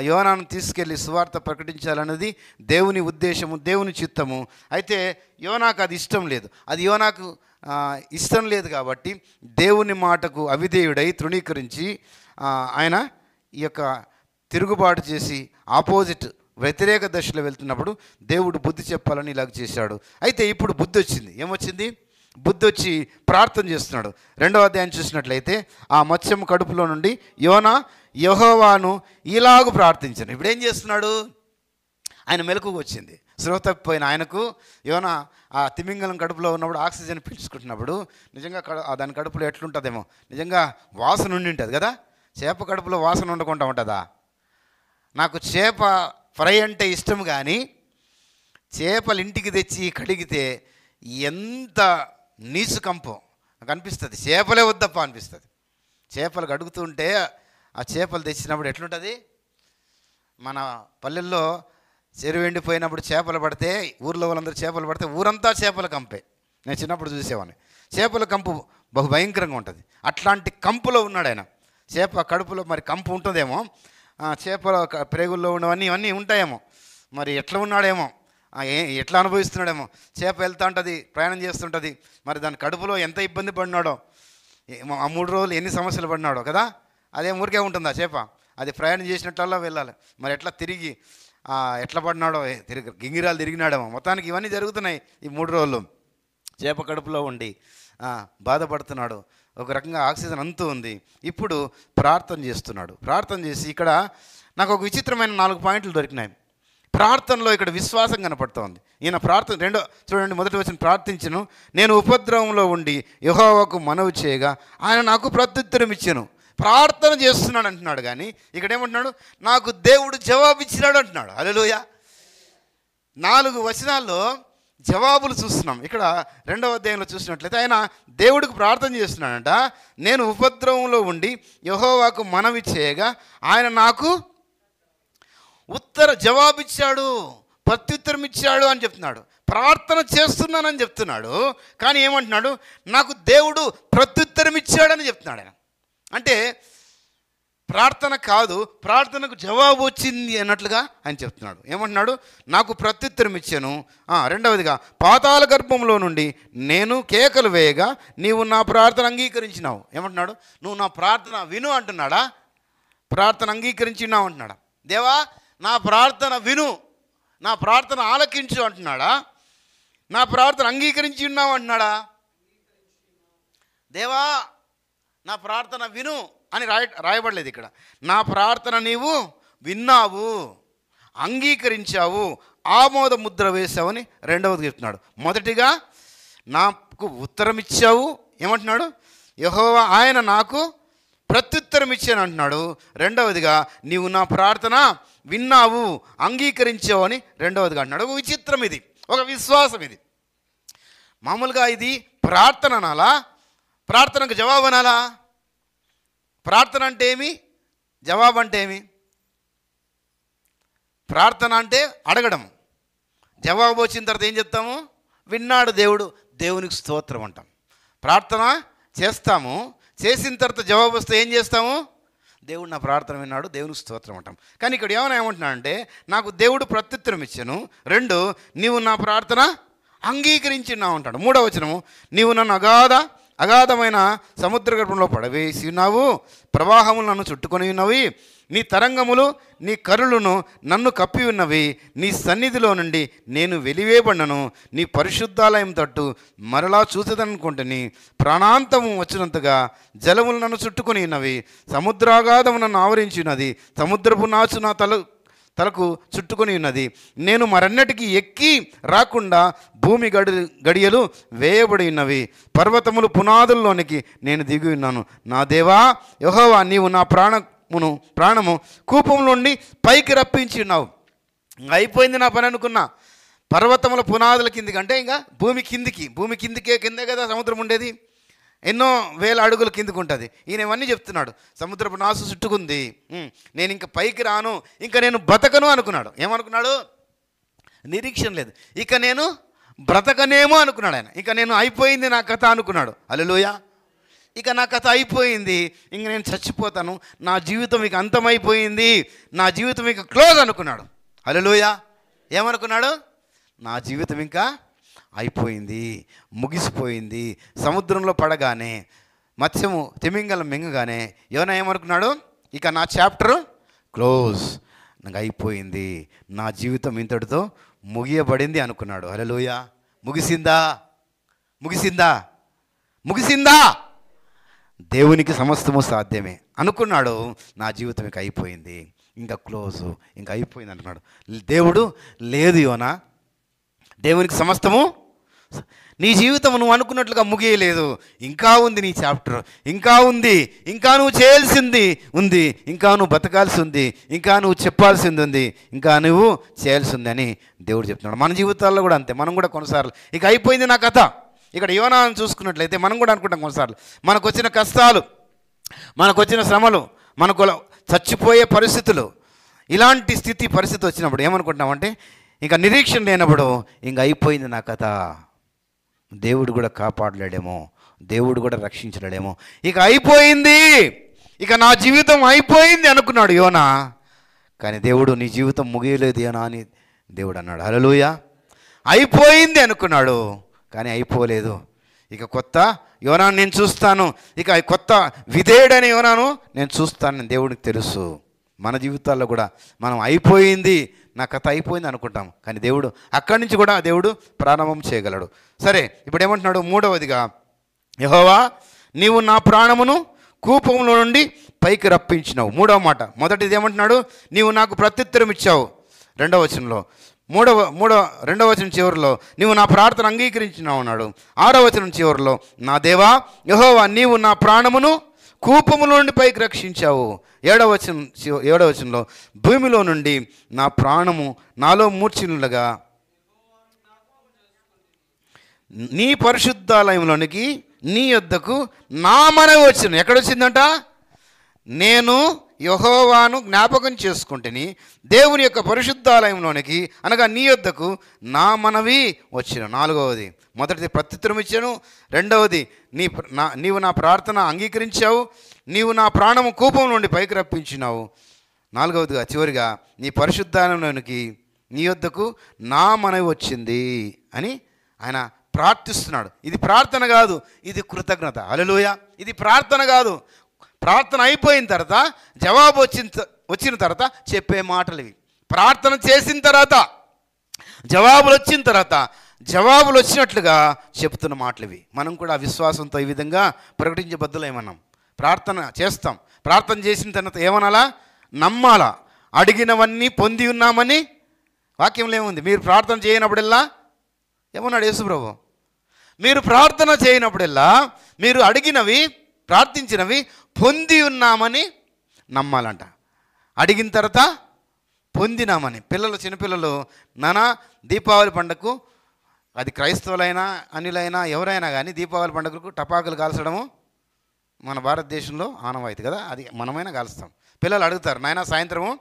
యోనాను తీసుకెళ్ళి సువార్త ప్రకటించాలన్నది దేవుని ఉద్దేశము, దేవుని చిత్తము. అయితే యోనాకు అది ఇష్టం లేదు. అది యోనాకు ఇష్టం లేదు కాబట్టి దేవుని మాటకు అవిధేయుడై తృణీకరించి ఆయన ఈ యొక్క తిరుగుబాటు చేసి ఆపోజిట్ వ్యతిరేక దశలో వెళ్తున్నప్పుడు దేవుడు బుద్ధి చెప్పాలని ఇలాగ చేశాడు. అయితే ఇప్పుడు బుద్ధి వచ్చింది. ఏమొచ్చింది? బుద్ధి వచ్చి ప్రార్థన చేస్తున్నాడు. 2వ అధ్యాయం చూసినట్లయితే ఆ మత్స్యం కడుపులో నుండి యోనా యెహోవాను ఇలాగ ప్రార్థించాను. ఇప్పుడు ఏం చేస్తున్నాడు? ఆయన మెలకువకు వచ్చింది. స్పృహ తప్పిపోయిన ఆయనకు యోనా ఆ తిమింగలం కడుపులో ఉన్నప్పుడు ఆక్సిజన్ పీల్చుకుంటున్నప్పుడు నిజంగా దాని కడుపులో ఎట్లుంటుందేమో, నిజంగా వాసన ఉండి ఉంటుంది కదా. చేప కడుపులో వాసన ఉండకుండా ఉంటుందా? నాకు చేప ఫ్రై అంటే ఇష్టం, కానీ చేపలు ఇంటికి తెచ్చి కడిగితే ఎంత నీసు కంపం నాకు అనిపిస్తుంది. చేపలే వద్దప్ప అనిపిస్తుంది. చేపలు కడుగుతుంటే ఆ చేపలు తెచ్చినప్పుడు ఎట్లుంటుంది? మన పల్లెల్లో చెరువు ఎండిపోయినప్పుడు చేపలు పడితే, ఊర్లో వాళ్ళందరూ చేపలు పడితే ఊరంతా చేపల కంపే. నేను చిన్నప్పుడు చూసేవాడిని. చేపల కంపు బహు భయంకరంగా ఉంటుంది. అట్లాంటి కంపులో ఉన్నాడు ఆయన. చేప కడుపులో మరి కంపు ఉంటుందేమో, చేపల ప్రేగుల్లో ఉన్నవన్నీ ఇవన్నీ ఉంటాయేమో, మరి ఎట్లా ఉన్నాడేమో. ఎట్లా అనుభవిస్తున్నాడేమో. చేప వెళ్తూ ఉంటుంది, ప్రయాణం చేస్తుంటుంది, మరి దాని కడుపులో ఎంత ఇబ్బంది పడినాడో, ఆ 3 రోజులు ఎన్ని సమస్యలు పడినాడో కదా. అదే ఊరికే ఉంటుందా చేప? అది ప్రయాణం చేసినట్లల్లా వెళ్ళాలి. మరి ఎట్లా తిరిగి ఎట్లా పడినాడో, గింగిరాలు తిరిగినాడేమో. మొత్తానికి ఇవన్నీ జరుగుతున్నాయి ఈ 3 రోజులు. చేప కడుపులో ఉండి బాధపడుతున్నాడు. ఒక రకంగా ఆక్సిజన్ అంతూ ఉంది. ఇప్పుడు ప్రార్థన చేస్తున్నాడు. ప్రార్థన చేసి ఇక్కడ నాకు ఒక విచిత్రమైన 4 పాయింట్లు దొరికినాయి. ప్రార్థనలో ఇక్కడ విశ్వాసం కనపడుతోంది. ఈయన ప్రార్థన చూడండి, మొదటి వచ్చిన ప్రార్థించను, నేను ఉపద్రవంలో ఉండి యెహోవాకు మనవి చేయగా ఆయన నాకు ప్రత్యుత్తరం ఇచ్చాను. ప్రార్థన చేస్తున్నాడు అంటున్నాడు, కానీ ఇక్కడ ఏమంటున్నాడు? నాకు దేవుడు జవాబు ఇచ్చినాడు అంటున్నాడు. హల్లెలూయా. 4 వచనాల్లో జవాబులు చూస్తున్నాం. ఇక్కడ 2వ అధ్యాయంలో చూసినట్లయితే ఆయన దేవుడికి ప్రార్థన చేస్తున్నాడంట. నేను ఉపద్రవంలో ఉండి యెహోవాకు మనవి చేయగా ఆయన నాకు జవాబిచ్చాడు, ప్రత్యుత్తరం ఇచ్చాడు అని చెప్తున్నాడు. ప్రార్థన చేస్తున్నానని చెప్తున్నాడు, కానీ ఏమంటున్నాడు? నాకు దేవుడు ప్రత్యుత్తరం ఇచ్చాడని చెప్తున్నాడు ఆయన. అంటే ప్రార్థన కాదు, ప్రార్థనకు జవాబు వచ్చింది అన్నట్లుగా ఆయన చెప్తున్నాడు. ఏమంటున్నాడు? నాకు ప్రత్యుత్తరం ఇచ్చాను. 2వదిగా పాతాళ గర్భంలో నుండి నేను కేకలు వేయగా నీవు నా ప్రార్థన అంగీకరించినావు. ఏమంటున్నాడు? నువ్వు నా ప్రార్థన విను అంటున్నాడా? ప్రార్థన అంగీకరించినావు అంటున్నాడా? దేవా నా ప్రార్థన విను, నా ప్రార్థన ఆలకించు అంటున్నాడా? నా ప్రార్థన అంగీకరించి ఉన్నావు అంటున్నాడా? దేవా నా ప్రార్థన విను అని రాయబడలేదు ఇక్కడ. నా ప్రార్థన నీవు విన్నావు, అంగీకరించావు, ఆమోద ముద్ర వేసావని 2వది చెప్తున్నాడు. మొదటిగా నాకు ఉత్తరం ఇచ్చావు. ఏమంటున్నాడు? యెహోవా ఆయన నాకు ప్రత్యుత్తరం ఇచ్చాను అంటున్నాడు. 2వదిగా నీవు నా ప్రార్థన విన్నావు, అంగీకరించావు అని 2వదిగా అంటున్నాడు. ఒక విచిత్రం ఇది, ఒక విశ్వాసం ఇది. మామూలుగా ఇది ప్రార్థన అనాలా? ప్రార్థనకు జవాబు అనాలా? ప్రార్థన అంటే ఏమి, జవాబు అంటే ఏమి? ప్రార్థన అంటే అడగడం, జవాబు వచ్చిన తర్వాత ఏం చెప్తాము? విన్నాడు దేవుడు, దేవునికి స్తోత్రం అంటాం. ప్రార్థన చేస్తాము, చేసిన తర్వాత జవాబు వస్తే ఏం చేస్తాము? దేవుడు నా ప్రార్థన విన్నాడు, దేవునికి స్తోత్రం అంటాం. కానీ ఇక్కడ ఏమంటున్నాడంటే నాకు దేవుడు ప్రత్యుత్తరం ఇచ్చాను. 2 నీవు నా ప్రార్థన అంగీకరించినావు అంటాడు. 3వ వచనము నీవు నన్ను అగాధమైన సముద్ర గర్భంలో పడవేసి ఉన్నావు, ప్రవాహములు నన్ను చుట్టుకొని ఉన్నవి, నీ తరంగములు నీ కరులను నన్ను కప్పి ఉన్నవి, నీ సన్నిధిలో నుండి నేను వెలివేయబడినను, నీ పరిశుద్ధాలయం తట్టు మరలా చూసేదనుకుంటుని, ప్రాణాంతము వచ్చినంతగా జలములు నన్ను చుట్టుకొని ఉన్నవి, సముద్రాగాధము నన్ను ఆవరించి ఉన్నది, సముద్రపు నాచు నా తలకు చుట్టుకొని ఉన్నది, నేను మరన్నటికి ఎక్కి రాకుండా భూమి గడియలు వేయబడి ఉన్నవి, పర్వతములు పునాదుల్లోనికి నేను దిగి ఉన్నాను. నా దేవా యెహోవా నీవు నా ప్రాణము కూపంలో నుండి పైకి రప్పించి ఉన్నావు. అయిపోయింది నా పని అనుకున్నా. పర్వతముల పునాదుల కిందికి అంటే ఇంకా భూమి కిందే కదా సముద్రం ఉండేది, ఎన్నో వేల అడుగుల కిందకు ఉంటుంది. ఈయన ఇవన్నీ చెప్తున్నాడు. సముద్రపు నాసు చుట్టుకుంది, నేను ఇంకా పైకి రాను, ఇంకా నేను బ్రతకను అనుకున్నాడు. ఏమనుకున్నాడు? నిరీక్షణ లేదు. ఇక నేను బ్రతకనేమో అనుకున్నాడు ఆయన. ఇక నేను అయిపోయింది నా కథ అనుకున్నాడు. హల్లెలూయా. ఇక నా కథ అయిపోయింది, ఇంక నేను చచ్చిపోతాను, నా జీవితం ఇక అంతమైపోయింది, నా జీవితం ఇక క్లోజ్ అనుకున్నాడు. హల్లెలూయా. ఏమనుకున్నాడు? నా జీవితం ఇంకా అయిపోయింది, ముగిసిపోయింది. సముద్రంలో పడగానే మత్స్యము తిమింగలం మింగగానే యోనా ఏమనుకున్నాడు? ఇక నా చాప్టర్ క్లోజ్, నాకు అయిపోయింది, నా జీవితం ఇంతటితో ముగియబడింది అనుకున్నాడు. హల్లెలూయా. ముగిసిందా? దేవునికి సమస్తము సాధ్యమే అనుకున్నాడు. నా జీవితం ఇక అయిపోయింది, ఇంకా క్లోజు, ఇంకా అయిపోయింది అంటున్నాడు. దేవుడు లేదు యోనా, దేవునికి సమస్తము, నీ జీవితం నువ్వు అనుకున్నట్లుగా ముగియలేదు, ఇంకా ఉంది నీ చాప్టర్, ఇంకా ఉంది, ఇంకా నువ్వు చేయాల్సింది ఉంది, ఇంకా నువ్వు బతకాల్సి ఉంది, ఇంకా నువ్వు చెప్పాల్సింది ఉంది, ఇంకా నువ్వు చేయాల్సి ఉంది అని దేవుడు చెప్తున్నాడు. మన జీవితాల్లో కూడా అంతే. మనం కూడా కొన్నిసార్లు ఇక అయిపోయింది నా కథ. ఇక్కడ యోనాను చూసుకున్నట్లయితే మనం కూడా అనుకుంటాం కొన్నిసార్లు మనకు వచ్చిన కష్టాలు, మనకు వచ్చిన శ్రమలు, మనకు చచ్చిపోయే పరిస్థితులు, ఇలాంటి పరిస్థితి వచ్చినప్పుడు ఏమనుకుంటున్నామంటే ఇంకా నిరీక్షణ లేనప్పుడు ఇంకా అయిపోయింది నా కథ, దేవుడు కూడా కాపాడలేడేమో, దేవుడు కూడా రక్షించలేడేమో, ఇక అయిపోయింది, ఇక నా జీవితం అయిపోయింది అనుకున్నాడు యోనా. కానీ దేవుడు నీ జీవితం ముగియలేదు యోనా అని దేవుడు అన్నాడు. హల్లెలూయా. అయిపోయింది అనుకున్నాడు, కానీ అయిపోలేదు. ఇక కొత్త యోనాను నేను చూస్తాను, ఇక కొత్త విధేయుడైన యోనాను నేను చూస్తానని దేవుడికి తెలుసు. మన జీవితాల్లో కూడా మనం అయిపోయింది, నా కథ అయిపోయింది అనుకుంటాం, కానీ దేవుడు అక్కడి నుంచి కూడా దేవుడు ప్రారంభం చేయగలడు. సరే, ఇప్పుడు ఏమంటున్నాడు? మూడవదిగా, యెహోవా నీవు నా ప్రాణమును కూపంలో నుండి పైకి రప్పించినావు. మూడవ మాట. మొదటిది ఏమంటున్నాడు? నీవు నాకు ప్రత్యుత్తరం ఇచ్చావు. రెండవ వచనంలో, రెండవ వచనం చివరిలో నీవు నా ప్రార్థన అంగీకరించినావు అన్నాడు. ఆరవ వచనం చివరిలో, నా దేవా యెహోవా నీవు నా ప్రాణమును కూపములో నుండి పైకి రక్షించావు. ఏడవ వచనంలో, భూమిలో నుండి నా ప్రాణము నాలో మూర్ఛిల్లుగా నీ పరిశుద్ధాలయంలోనికి నీ యొద్దకు నా మనవి వచ్చింది. ఎక్కడొచ్చిందంట? నేను యెహోవాను జ్ఞాపకం చేసుకుంటుని దేవుని యొక్క పరిశుద్ధాలయంలోనికి, అనగా నీ యొద్దకు నా మనవి వచ్చిన. నాలుగవది, మొదటిది ప్రత్యుత్తరం ఇచ్చాను. రెండవది, నీవు నా ప్రార్థన అంగీకరించావు. నీవు నా ప్రాణము కూపం నుండి పైకి రప్పించినావు. నాలుగవదిగా, చివరిగా, నీ పరిశుద్ధాలయంలోనికి నీ యొద్దకు నా మనవి వచ్చింది అని ఆయన ప్రార్థిస్తున్నాడు. ఇది ప్రార్థన కాదు, ఇది కృతజ్ఞత. హల్లెలూయా. ఇది ప్రార్థన కాదు. ప్రార్థన అయిపోయిన తర్వాత, జవాబు వచ్చిన తర్వాత చెప్పే మాటలు ఇవి. ప్రార్థన చేసిన తర్వాత, జవాబులు వచ్చిన తర్వాత, జవాబులు వచ్చినట్లుగా చెప్తున్న మాటలు ఇవి. మనం కూడా విశ్వాసంతో ఈ విధంగా ప్రకటించబద్దులేమన్నాం. ప్రార్థన చేస్తాం. ప్రార్థన చేసిన తర్వాత ఏమనాలా? నమ్మాలా. అడిగినవన్నీ పొంది ఉన్నామని వాక్యంలో ఏముంది? మీరు ప్రార్థన చేయనప్పుడల్లా ఏమన్నాడు యేసుప్రభు? మీరు ప్రార్థన చేయనప్పుడల్లా మీరు అడిగినవి, ప్రార్థించినవి పొంది ఉన్నామని నమ్మాలంట. అడిగిన తర్వాత పొందినామని. చిన్నపిల్లలు నానా దీపావళి పండుగకు, అది క్రైస్తవులైనా అన్యులైనా ఎవరైనా కానీ దీపావళి పండుగకు టపాకులు కాల్చడము మన భారతదేశంలో ఆనవాయితీ కదా. అది మనమైనా కాలుస్తాం. పిల్లలు అడుగుతారు, నాయన సాయంత్రము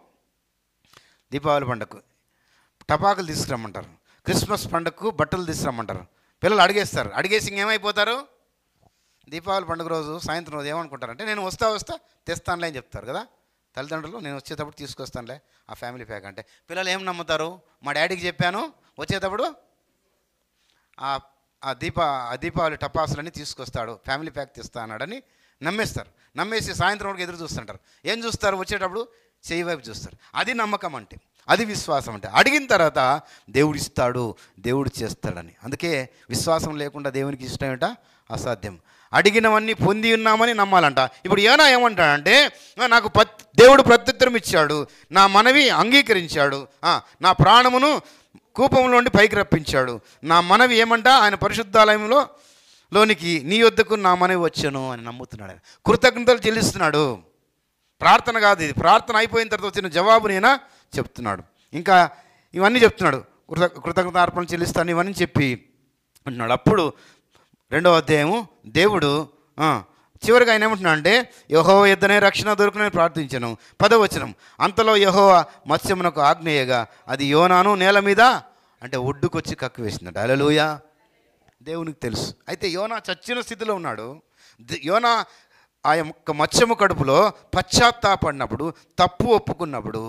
దీపావళి పండుగకు టపాకులు తీసుకురమ్మంటారు, క్రిస్మస్ పండుగకు బట్టలు తీసుకురమ్మంటారు. పిల్లలు అడిగేస్తారు. అడిగేసి ఇంకేమైపోతారు? దీపావళి పండుగ రోజు సాయంత్రం రోజు ఏమనుకుంటారంటే, నేను వస్తా తెస్తానులే అని చెప్తారు కదా తల్లిదండ్రులు. నేను వచ్చేటప్పుడు తీసుకొస్తానులే ఆ ఫ్యామిలీ ప్యాక్ అంటే. పిల్లలు ఏం నమ్ముతారు? మా డాడీకి చెప్పాను వచ్చేటప్పుడు ఆ దీపావళి టపాసులన్నీ తీసుకొస్తాడు, ఫ్యామిలీ ప్యాక్ తెస్తా అన్నాడని నమ్మేస్తారు. నమ్మేసి సాయంత్రం వరకు ఎదురు చూస్తుంటారు. ఏం చూస్తారు? వచ్చేటప్పుడు చెయ్యి వైపు చూస్తారు. అది నమ్మకం అంటే, అది విశ్వాసం అంటే. అడిగిన తర్వాత దేవుడు ఇస్తాడు, దేవుడు చేస్తాడని. అందుకే విశ్వాసం లేకుండా దేవునికి ఇష్టం ఏంట? అసాధ్యం. అడిగినవన్నీ పొంది ఉన్నామని నమ్మాలంట. ఇప్పుడు యోనా ఏమంటాడంటే, నాకు దేవుడు ప్రత్యుత్తరం ఇచ్చాడు, నా మనవి అంగీకరించాడు, నా ప్రాణమును కూపంలోండి పైకి రప్పించాడు. నా మనవి ఏమంట? ఆయన పరిశుద్ధాలయంలోనికి నీ యొద్దకు నా మనవి వచ్చాను అని నమ్ముతున్నాడు. కృతజ్ఞతలు చెల్లిస్తున్నాడు. ప్రార్థన కాదు ఇది. ప్రార్థన అయిపోయిన తర్వాత వచ్చిన జవాబునైనా చెప్తున్నాడు. ఇంకా ఇవన్నీ చెప్తున్నాడు. కృతజ్ఞతార్పణ చెల్లిస్తాను ఇవన్నీ చెప్పి అంటున్నాడు. అప్పుడు 2వ అధ్యాయము, దేవుడు చివరిగా ఆయన ఏమంటున్నాడు అంటే, యెహోవా యొద్దనే రక్షణ దొరుకునని ప్రార్థించను. 10వ వచనం, అంతలో యెహోవా మత్స్యమునకు ఆజ్ఞేయగా అది యోనాను నేల మీద అంటే ఒడ్డుకొచ్చి కక్కి వేసిందట. హల్లెలూయా. దేవునికి తెలుసు. అయితే యోనా చచ్చిన స్థితిలో ఉన్నాడు. యోనా ఆ యొక్క మత్స్యము కడుపులో పశ్చాత్తాపడినప్పుడు, తప్పు ఒప్పుకున్నప్పుడు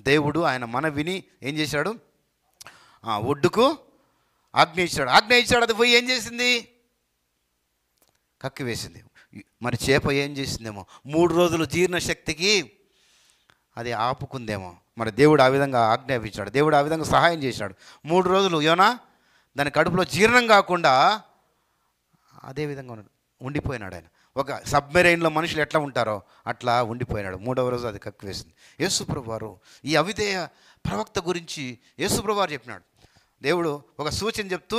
దేవుడు ఆయన మనవిని ఏం చేశాడు? ఒడ్డుకు ఆజ్ఞ ఇచ్చాడు. అది పోయి ఏం చేసింది? కక్కి వేసింది. మరి చేప ఏం చేసిందేమో? 3 రోజులు జీర్ణశక్తికి అది ఆపుకుందేమో. మరి దేవుడు ఆ విధంగా ఆజ్ఞాపించాడు, దేవుడు ఆ విధంగా సహాయం చేశాడు. 3 రోజులు యోనా దాని కడుపులో జీర్ణం కాకుండా అదే విధంగా ఉండిపోయినాడు. ఆయన ఒక సబ్మెరైన్లో మనుషులు ఎట్లా ఉంటారో అట్లా ఉండిపోయినాడు. 3వ రోజు అది కక్కి వేసింది. యేసుప్రభువు వారు ఈ అవిధేయ ప్రవక్త గురించి యేసుప్రభువు వారు చెప్పినాడు. దేవుడు ఒక సూచన చెప్తూ,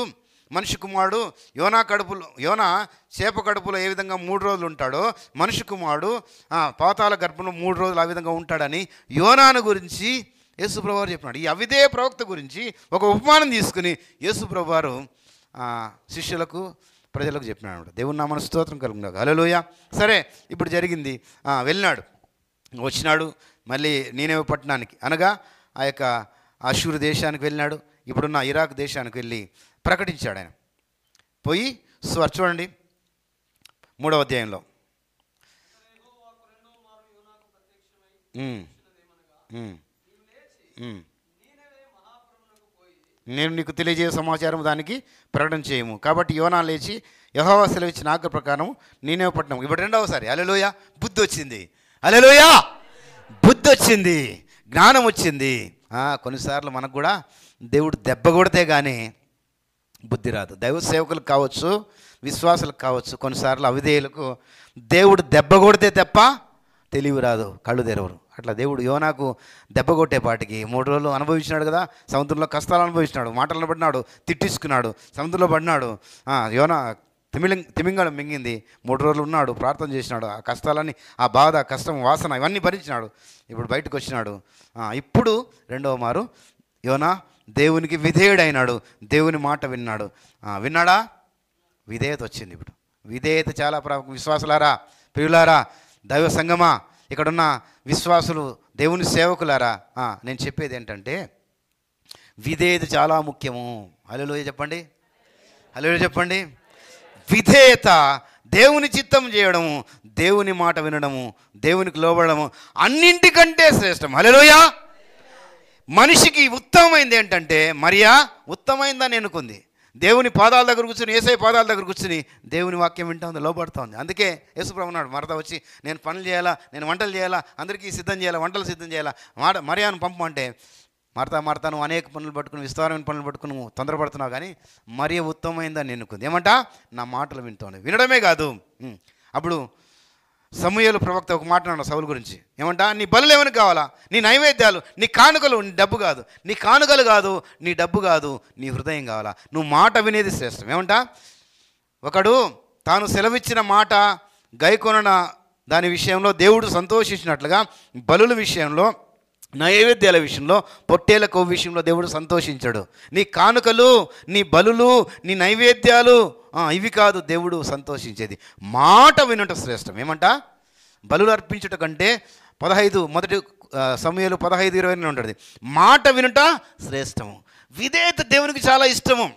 మనిషి కుమారుడు యోనా చేప కడుపులో ఏ విధంగా 3 రోజులు ఉంటాడో, మనిషి కుమారుడు పాతాళ గర్భంలో 3 రోజులు ఆ విధంగా ఉంటాడని యోనాను గురించి యేసుప్రభువు వారు చెప్పినాడు. ఈ అవిధేయ ప్రవక్త గురించి ఒక ఉపమానం తీసుకుని యేసుప్రభువు వారు శిష్యులకు, ప్రజలకు చెప్పినాడు. దేవుని నామమున స్తోత్రం కలుగును. హల్లెలూయా. సరే, ఇప్పుడు జరిగింది. వచ్చినాడు మళ్ళీ నీనెవె పట్టణానికి, అనగా ఆ యొక్క అష్షూరు దేశానికి వెళ్ళినాడు. ఇప్పుడున్న ఇరాక్ దేశానికి వెళ్ళి ప్రకటించాడు. ఆయన పోయి చూడండి 3వ అధ్యాయంలో, నేను నీకు తెలియజేయ సమాచారం దానికి ప్రకటన చేయము. కాబట్టి యోనా లేచి యెహోవా సెలవిచ్చిన ఆజ్ఞ ప్రకారం నీనెవే పట్టణం. ఇప్పుడు రెండవసారి హల్లెలూయా బుద్ధి వచ్చింది. హల్లెలూయా బుద్ధి వచ్చింది, జ్ఞానం వచ్చింది. కొన్నిసార్లు మనకు కూడా దేవుడు దెబ్బ కొడితే కానీ బుద్ధి రాదు. దైవ సేవకులకు కావచ్చు, విశ్వాసులకు కావచ్చు, కొన్నిసార్లు అవిధేయులకు దేవుడు దెబ్బ కొడితే తప్ప తెలివి రాదు, కళ్ళు తెరవరు. అట్లా దేవుడు యోనాకు దెబ్బ కొట్టేపాటికి 3 రోజులు అనుభవించినాడు కదా. సముద్రంలో కష్టాలు అనుభవించినాడు, మాటలను పడినాడు, తిట్టించుకున్నాడు, సముద్రంలో పడినాడు. యోనా తిమింగళం మింగింది. 3 రోజులు ఉన్నాడు, ప్రార్థన చేసినాడు. ఆ కష్టాలన్నీ, ఆ బాధ, కష్టం, వాసన ఇవన్నీ భరించినాడు. ఇప్పుడు బయటకు వచ్చినాడు. ఇప్పుడు రెండవ మారు యోనా దేవునికి విధేయుడైనాడు, దేవుని మాట విన్నాడు. విన్నాడా? విధేయత వచ్చింది. ఇప్పుడు విధేయత చాలా విశ్వాసులారా, ప్రియులారా, దైవ సంగమా, ఇక్కడున్న విశ్వాసులు, దేవుని సేవకులారా, నేను చెప్పేది ఏంటంటే విధేయత చాలా ముఖ్యము. హల్లెలూయా చెప్పండి, హల్లెలూయా చెప్పండి. విధేయత, దేవుని చిత్తం చేయడము, దేవుని మాట వినడము, దేవునికి లోబడము అన్నింటికంటే శ్రేష్టం. హల్లెలూయా. మనిషికి ఉత్తమమైంది ఏంటంటే మరియా ఉత్తమమైందని ఎన్నుకుంది. దేవుని పాదాల దగ్గర కూర్చుని, యేసయ్య పాదాల దగ్గర కూర్చుని దేవుని వాక్యం వింటా ఉంది, లోబడుతూ ఉంది. అందుకే యేసుప్రభు అన్నాడు, మరత వచ్చి నేను పనులు చేయాలా, నేను వంటలు చేయాలా, అందరికీ సిద్ధం చేయాలా, వంటలు సిద్ధం చేయాలా, మరియాను పంపమంటే మరత నువ్వు అనేక పనులు పట్టుకుని, విస్తారమైన పనులు పట్టుకుని నువ్వు తొందరపడుతున్నావు, కానీ మరియ ఉత్తమమైందని ఎన్నుకుంది. ఏమంటా? నా మాటలు వింటోంది. వినడమే కాదు. అప్పుడు సమూయేలు ప్రవక్త ఒక మాట అన్నాడు సౌలు గురించి. ఏమంటా? నీ బలులు ఏమని కావాలా, నీ నైవేద్యాలు, నీ కానుకలు, నీ డబ్బు కాదు, నీ కానుకలు కాదు, నీ డబ్బు కాదు, నీ హృదయం కావాలా, నువ్వు మాట వినేది శ్రేష్టం. ఏమంటా? ఒకడు తాను సెలవిచ్చిన మాట గైకొన దాని విషయంలో దేవుడు సంతోషించినట్లుగా బలుల విషయంలో, నైవేద్యాల విషయంలో, పొట్టేల కొవ్వు విషయంలో దేవుడు సంతోషించాడు. నీ కానుకలు, నీ బలులు, నీ నైవేద్యాలు ఇవి కాదు దేవుడు సంతోషించేది, మాట వినట శ్రేష్టం. ఏమంటా? బలులు అర్పించుట కంటే 15 మొదటి సమూయేలు 15:20 ఉంటుంది, మాట వినుట శ్రేష్టము. విధేయత దేవునికి చాలా ఇష్టము.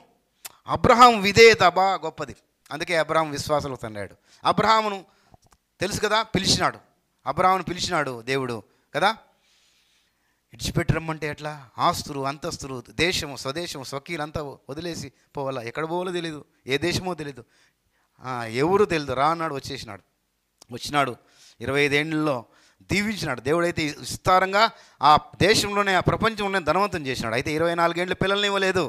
అబ్రహాం విధేయత గొప్పది. అందుకే అబ్రహాం విశ్వాసాలు తండ్రాడు. అబ్రహామును తెలుసు కదా, పిలిచినాడు. అబ్రహామును పిలిచినాడు దేవుడు కదా. ఇడిచిపెట్టి రమ్మంటే ఎట్లా? ఆస్తులు, అంతస్తులు, దేశము, స్వదేశము, స్వకీలంతా వదిలేసి పోవాలా. ఎక్కడ పోవాలో తెలీదు, ఏ దేశమో తెలీదు, ఎవరు తెలియదు. రాన్నాడు, వచ్చినాడు 25 ఏళ్ళలో దీవించినాడు. దేవుడైతే విస్తారంగా ఆ దేశంలోనే, ఆ ప్రపంచంలోనే ధనవంతం చేసినాడు. అయితే 24 ఏళ్ళ పిల్లల్ని ఇవ్వలేదు.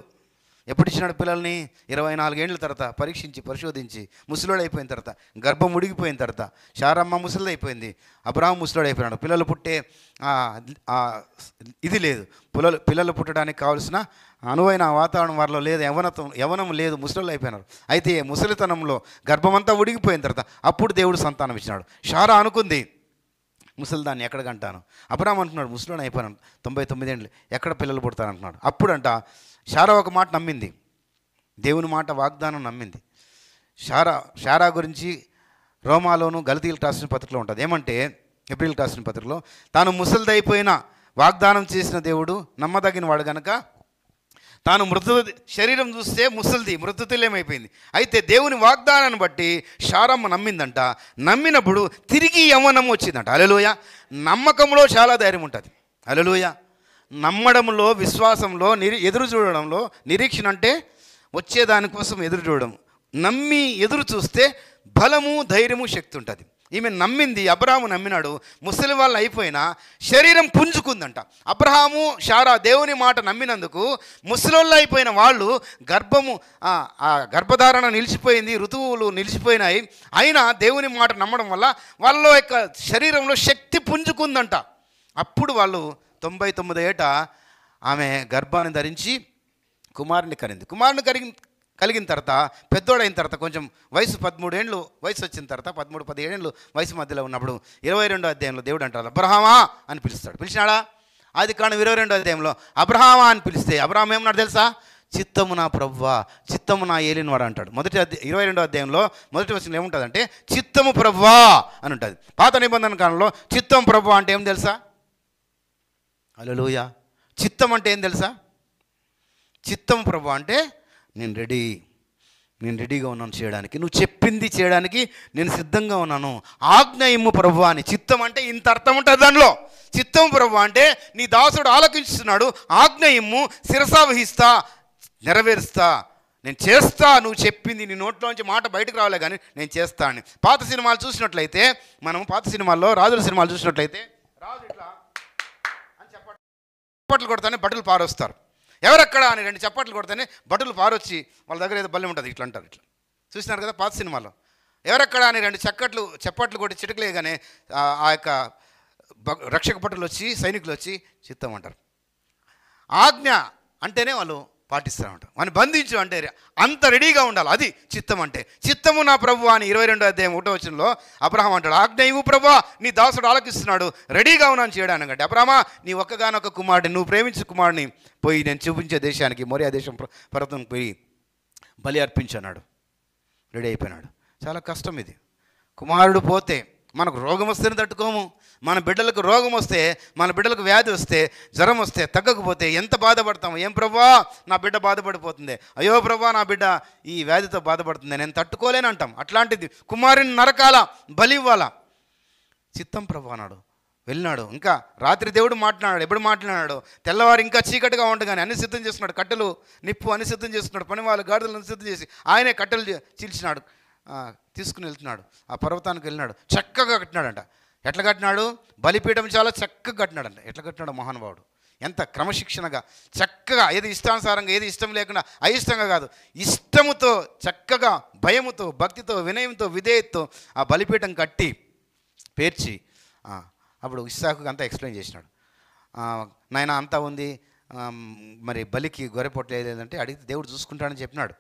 ఎప్పుడు ఇచ్చినాడు పిల్లల్ని? 24 ఏళ్ళ తర్వాత పరీక్షించి, పరిశోధించి, ముసలోడు అయిపోయిన తర్వాత, గర్భం ఉడిగిపోయిన తర్వాత, శారమ్మ ముసలిది అయిపోయింది, అబ్రహాం ముసలోడు అయిపోయినాడు. పిల్లలు పుట్టే ఇది లేదు. పిల్లలు పుట్టడానికి కావాల్సిన అనువైన వాతావరణం వారిలో లేదు, యవనం లేదు, ముసలు అయిపోయినారు. అయితే ముసలితనంలో గర్భమంతా ఉడిగిపోయిన తర్వాత అప్పుడు దేవుడు సంతానం ఇచ్చినాడు. శారా అనుకుంది, ముసలిదాన్ని ఎక్కడ కంటాను. అబ్రహాం అంటున్నాడు, ముసలోడు అయిపోయినాడు, 99 ఏళ్ళు, ఎక్కడ పిల్లలు పుడతాను అంటున్నాడు. అప్పుడంట శారా ఒక మాట నమ్మింది, దేవుని మాట, వాగ్దానం నమ్మింది. శారా గురించి రోమాలోను గలతీయులకు రాసిన పత్రికలో ఉంటుంది. ఏమంటే ఎబ్రీయులకు రాసిన పత్రికలో, తాను ముసలిదైపోయిన వాగ్దానం చేసిన దేవుడు నమ్మదగిన వాడు కనుక తాను శరీరం చూస్తే ముసలిది, మృతతుల్యమైపోయింది. అయితే దేవుని వాగ్దానాన్ని బట్టి శారమ్మ నమ్మిందంట. నమ్మినప్పుడు తిరిగి యవ్వనం వచ్చిందంట. హల్లెలూయా. నమ్మకంలో చాలా ధైర్యం ఉంటుంది. హల్లెలూయా. నమ్మడంలో, విశ్వాసంలో, ఎదురు చూడడంలో, నిరీక్షణ అంటే వచ్చేదానికోసం ఎదురు చూడడం. నమ్మి ఎదురు చూస్తే బలము, ధైర్యము, శక్తి ఉంటుంది. ఈమె నమ్మింది, అబ్రహాము నమ్మినాడు. ముసలి వాళ్ళు అయిపోయినా శరీరం పుంజుకుందంట. అబ్రహాము, శారా దేవుని మాట నమ్మినందుకు ముసలోళ్ళు అయిపోయిన వాళ్ళు ఆ గర్భధారణ నిలిచిపోయింది, ఋతువులు నిలిచిపోయినాయి. అయినా దేవుని మాట నమ్మడం వల్ల వాళ్ళ యొక్క శరీరంలో శక్తి పుంజుకుందంట. అప్పుడు వాళ్ళు 99 ఏట ఆమె గర్భాన్ని ధరించి కుమారుని కలిగిన తర్వాత, పెద్దోడైన తర్వాత, కొంచెం వయసు 13 ఏళ్ళు వయసు వచ్చిన తర్వాత, 13-17 ఏళ్ళు వయసు మధ్యలో ఉన్నప్పుడు 22వ అధ్యాయంలో దేవుడు అంటారు, అబ్రహామా అని పిలుస్తాడు. పిలిచినాడా? ఆదికాండం 22వ అధ్యాయంలో అబ్రహామా అని పిలిస్తే అబ్రహాం ఏమన్నాడు తెలుసా? చిత్తము నా ప్రభువా, చిత్తము నా ఏలినవాడు అంటాడు. 22వ అధ్యాయంలో మొదటి వచనంలో ఏముంటుందంటే చిత్తము ప్రభువా అని ఉంటుంది. పాత నిబంధన కాలంలో చిత్తం ప్రభువా అంటే ఏం తెలుసా? హల్లెలూయా. చిత్తం అంటే ఏం తెలుసా? చిత్తం ప్రభువా అంటే నేను రెడీగా ఉన్నాను చేయడానికి, నువ్వు చెప్పింది చేయడానికి నేను సిద్ధంగా ఉన్నాను, ఆజ్ఞ ఇమ్ము ప్రభువా అని. చిత్తం అంటే ఇంత అర్థం ఉంటుంది దానిలో. చిత్తం ప్రభువా అంటే నీ దాసుడు ఆలకిస్తున్నాడు, ఆజ్ఞ ఇమ్ము, శిరసా వహిస్తా, నెరవేరుస్తా, నేను చేస్తా, నువ్వు చెప్పింది, నీ నోట్లోంచి మాట బయటకు రాలే కానీ నేను చేస్తా అని. పాత సినిమాలు చూసినట్లయితే, మనం పాత సినిమాల్లో రాజుల సినిమాలు చూసినట్లయితే, రాజు ఇట్లా అని చప్పట్లు కొడతానే బట్టలు పారొస్తారు. ఎవరక్కడ అని 2 చప్పట్లు కొడతానే బట్టలు పారొచ్చి వాళ్ళ దగ్గర ఏదో బల్లి ఉంటుంది, ఇట్లా అంటారు. ఇట్లా చూసినారు కదా పాత సినిమాలో. ఎవరక్కడ అని 2 చప్పట్లు కొట్టి చిటకలేగానే ఆ యొక్క రక్షక భటులు వచ్చి, సైనికులు వచ్చి చిత్తం అంటారు. ఆజ్ఞ అంటేనే వాళ్ళు పాటిస్తూ ఉంటారు. వాడిని బంధించు అంటే అంత రెడీగా ఉండాలి. అది చిత్తం అంటే. చిత్తము నా ప్రభువా అని 22వ అధ్యాయం 1వ వచనంలో అబ్రహాం అంటాడు, ఆజ్ఞ ఇవ్వు ప్రభువా, నీ దాసుడు ఆలకిస్తున్నాడు, రెడీగా ఉన్నాను చేయడానికి. అంటే అబ్రహామా, నీ ఒక్కగానొక్క కుమారుడిని, నువ్వు ప్రేమించు కుమారుడిని పోయి నేను చూపించే దేశానికి, మోరియా దేశం పర్వతం పోయి బలి అర్పించన్నాడు. రెడీ అయిపోయినాడు. చాలా కష్టం ఇది. కుమారుడు పోతే మనకు రోగం వస్తేనే తట్టుకోము. మన బిడ్డలకు రోగం వస్తే, మన బిడ్డలకు వ్యాధి వస్తే, జ్వరం వస్తే తగ్గకపోతే ఎంత బాధపడతాము. ఏం ప్రభువా, నా బిడ్డ బాధపడిపోతుంది, అయ్యో ప్రభువా నా బిడ్డ ఈ వ్యాధితో బాధపడుతుంది, నేను తట్టుకోలేను అంటాం. అట్లాంటిది కుమారుని నరకాల, బలి ఇవ్వాలా. చిత్తం ప్రభు అన్నాడు, వెళ్ళినాడు. ఇంకా రాత్రి దేవుడు మాట్లాడాడు. ఎప్పుడు మాట్లాడాడు? తెల్లవారు ఇంకా చీకటిగా ఉండగానే అన్ని సిద్ధం చేస్తున్నాడు. కట్టెలు, నిప్పు అన్ని సిద్ధం చేస్తున్నాడు. పని వాళ్ళు గాడిదలను సిద్ధం చేసి ఆయనే కట్టెలు చీల్చినాడు, తీసుకుని వెళ్తున్నాడు. ఆ పర్వతానికి వెళ్ళినాడు. చక్కగా కట్టినాడంట. ఎట్లా కట్టినాడు? బలిపీఠం చాలా చక్కగా కట్టినాడంట. ఎట్లా కట్టినాడు మహానుభావుడు! ఎంత క్రమశిక్షణగా చక్కగా, ఏది ఇష్టానుసారంగా, ఏది ఇష్టం లేకుండా, అయిష్టంగా కాదు, ఇష్టముతో చక్కగా, భయముతో, భక్తితో, వినయంతో, విధేయతతో ఆ బలిపీఠం కట్టి పేర్చి అప్పుడు ఇస్సాకు అంతా ఎక్స్ప్లెయిన్ చేసినాడు. నాయన అంతా ఉంది, మరి బలికి గొర్రె పొట్టు లేదంటే అడిగితే దేవుడు చూసుకుంటాడని చెప్పినాడు.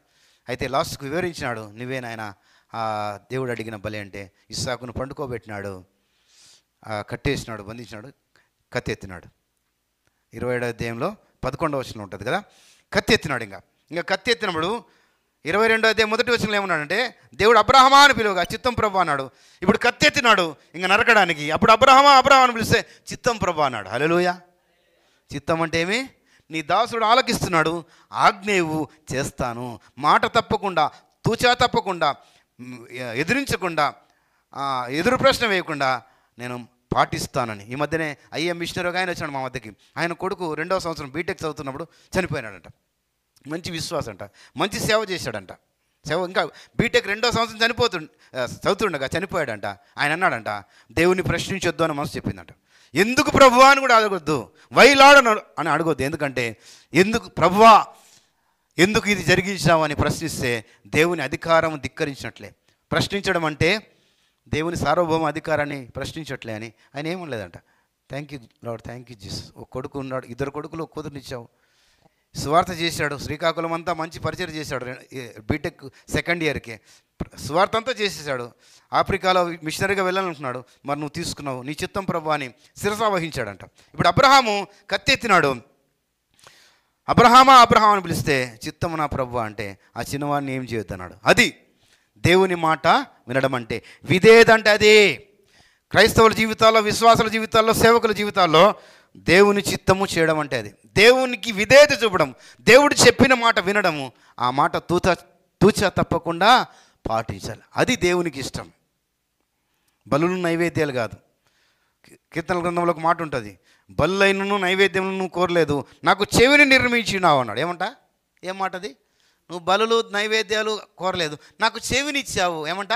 అయితే లాస్ట్కు వివరించినాడు, నువ్వే నాయన దేవుడు అడిగిన బలి అంటే. ఇస్సాకును పండుకోబెట్టినాడు, కట్టేసినాడు, బంధించినాడు, కత్తి ఎత్తినాడు. 27వ అధ్యాయంలో 11వ వచనంలో ఉంటుంది కదా, కత్తి ఎత్తినాడు. ఇంకా కత్తి ఎత్తినప్పుడు 22వ అధ్యాయం 1వ వచనంలో ఏమన్నాడంటే, దేవుడు అబ్రహమా అని పిలువగా చిత్తం ప్రభు అన్నాడు. ఇప్పుడు కత్తి ఎత్తినాడు ఇంకా నరకడానికి. అప్పుడు అబ్రహమా అని పిలిస్తే చిత్తం ప్రభు అన్నాడు. హల్లెలూయా. చిత్తం అంటే ఏమి? నీ దాసుడు ఆలకిస్తున్నాడు, ఆజ్ఞేవు చేస్తాను, మాట తప్పకుండా, తూచా తప్పకుండా, ఎదిరించకుండా, ఎదురు ప్రశ్న వేయకుండా నేను పాటిస్తానని. ఈ మధ్యనే ఐఎం మిషనరీగా ఆయన వచ్చాడు మా మధ్యకి. ఆయన కొడుకు 2వ సంవత్సరం బీటెక్ చదువుతున్నప్పుడు చనిపోయినాడంట. మంచి విశ్వాసం అంట, మంచి సేవ చేశాడంట. సేవ ఇంకా బీటెక్ 2వ సంవత్సరం చదువుతుండగా చనిపోయాడంట. ఆయన అన్నాడంట, దేవుని ప్రశ్నించొద్దు అని మనసు చెప్పిందంట. ఎందుకు ప్రభువా అని కూడా అడగొద్దు, వైలాడ్ అని అడగొద్దు. ఎందుకంటే ఎందుకు ప్రభువా, ఎందుకు ఇది జరిగించావు అని ప్రశ్నిస్తే దేవుని అధికారం ధిక్కరించినట్లే. ప్రశ్నించడం అంటే దేవుని సార్వభౌమ అధికారాన్ని ప్రశ్నించట్లే అని. ఆయన ఏమనలేదంట, thank you Lord, thank you Jesus. ఒక కొడుకు ఉన్నాడు, 2 కొడుకులు, కూతురునిచ్చావు, సువార్త చేశాడు, శ్రీకాకుళం అంతా మంచి పరిచయం చేశాడు. బీటెక్ 2nd ఇయర్కి సువార్త అంతా చేసేసాడు. ఆఫ్రికాలో మిషనరీగా వెళ్ళాలనుకున్నాడు, మరి నువ్వు తీసుకున్నావు, నీ చిత్తం ప్రభు అని శిరసా వహించాడంట. ఇప్పుడు అబ్రహాము కత్తెత్తినాడు. అబ్రహామా అని పిలిస్తే చిత్తము నా ప్రభు అంటే ఆ చిన్నవాడిని ఏం చేయొద్దన్నాడు. అది దేవుని మాట వినడం అంటే. విధేయత అంటే అది క్రైస్తవుల జీవితాల్లో, విశ్వాసుల జీవితాల్లో, సేవకుల జీవితాల్లో దేవుని చిత్తము చేయడం అంటే అది. దేవునికి విధేయత చూపడం, దేవుడు చెప్పిన మాట వినడము, ఆ మాట తూచా తప్పకుండా పాటించాలి. అది దేవునికి ఇష్టం. బలులు నైవేద్యాలు కాదు. కీర్తనల గ్రంథంలో ఒక మాట ఉంటుంది, బలులైనను నైవేద్యములను నువ్వు కోరలేదు, నాకు చెవిని నిర్మించినావు అన్నాడు. ఏం మాట అది? నువ్వు బలులు నైవేద్యాలు కోరలేదు, నాకు చెవినిచ్చావు. ఏమంట?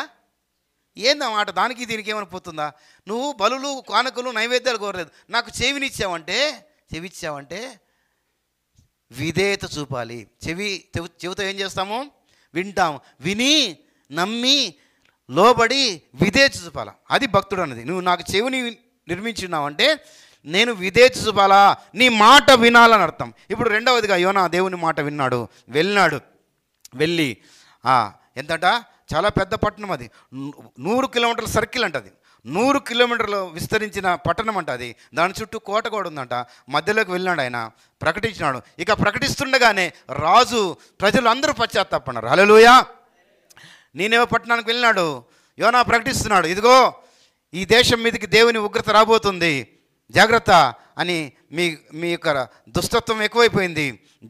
ఏందన్నమాట? దానికి దీనికి ఏమైనా పోతుందా? నువ్వు బలులు, కానుకలు, నైవేద్యాలు కోరలేదు, నాకు చెవిచ్చావంటే విధేయత చూపాలి. చెవితో ఏం చేస్తాము? వింటాము. విని నమ్మి లోబడి విధేయత చూపాలా. అది భక్తుడు అన్నది. నువ్వు నాకు చెవిని నిర్మించున్నావంటే నేను విధేయత చూపాలా, నీ మాట వినాలని అర్థం. ఇప్పుడు 2వదిగా యోనా దేవుని మాట విన్నాడు, వెళ్ళి ఎంతట చాలా పెద్ద పట్టణం అది, 100 కిలోమీటర్ల సర్కిల్ అంట. అది 100 కిలోమీటర్లు విస్తరించిన పట్టణం అంట. అది దాని చుట్టూ కోట కూడా ఉందంట. మధ్యలోకి వెళ్ళినాడు, ఆయన ప్రకటించినాడు. ఇక ప్రకటిస్తుండగానే రాజు, ప్రజలు అందరూ పశ్చాత్తాపడినారు. హల్లెలూయా. నీనెవె పట్టణానికి వెళ్ళినాడు, యోనా ప్రకటిస్తున్నాడు, ఇదిగో ఈ దేశం మీదకి దేవుని ఉగ్రత రాబోతుంది, జాగ్రత్త అని. మీ యొక్క దుష్టత్వం ఎక్కువైపోయింది,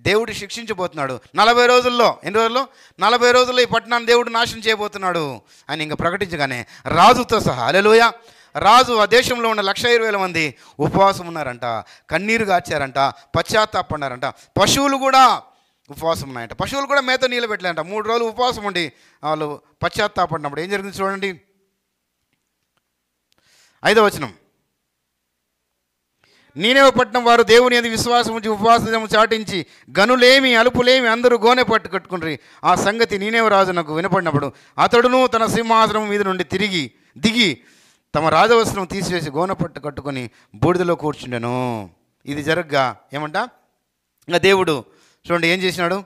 దేవుడు శిక్షించబోతున్నాడు 40 రోజుల్లో. ఎన్ని రోజుల్లో? 40 రోజుల్లో ఈ పట్టణాన్ని దేవుడు నాశనం చేయబోతున్నాడు అని ఇంకా ప్రకటించగానే రాజుతో సహా, హల్లెలూయా, రాజు ఆ దేశంలో ఉన్న 120,000 మంది ఉపవాసం ఉన్నారంట, కన్నీరు గార్చారంట, పశ్చాత్తాపడినారంట. పశువులు కూడా ఉపవాసం ఉన్నాయంట. పశువులు కూడా మేత నీళ్ళు పెట్టలేంట. 3 రోజులు ఉపవాసం ఉండి వాళ్ళు పశ్చాత్తాపడినప్పుడు ఏం జరిగింది చూడండి. 5వ వచనం. నీనెవ పట్టణం వారు దేవుని యందు విశ్వాసం ఉంచి ఉపవాసము చాటించి గనులేమి అలుపులేమి అందరూ గోనె పట్టు కట్టుకుంటారు. ఆ సంగతి నీనెవ రాజునకు వినపడినప్పుడు అతడును తన సింహాసనం మీద నుండి దిగి తమ రాజవస్త్రం తీసివేసి గోనె పట్టు కట్టుకొని బూడిదలో కూర్చుండెను. ఇది జరగ్గా ఏమంట, ఇంకా దేవుడు చూడండి ఏం చేసినాడు.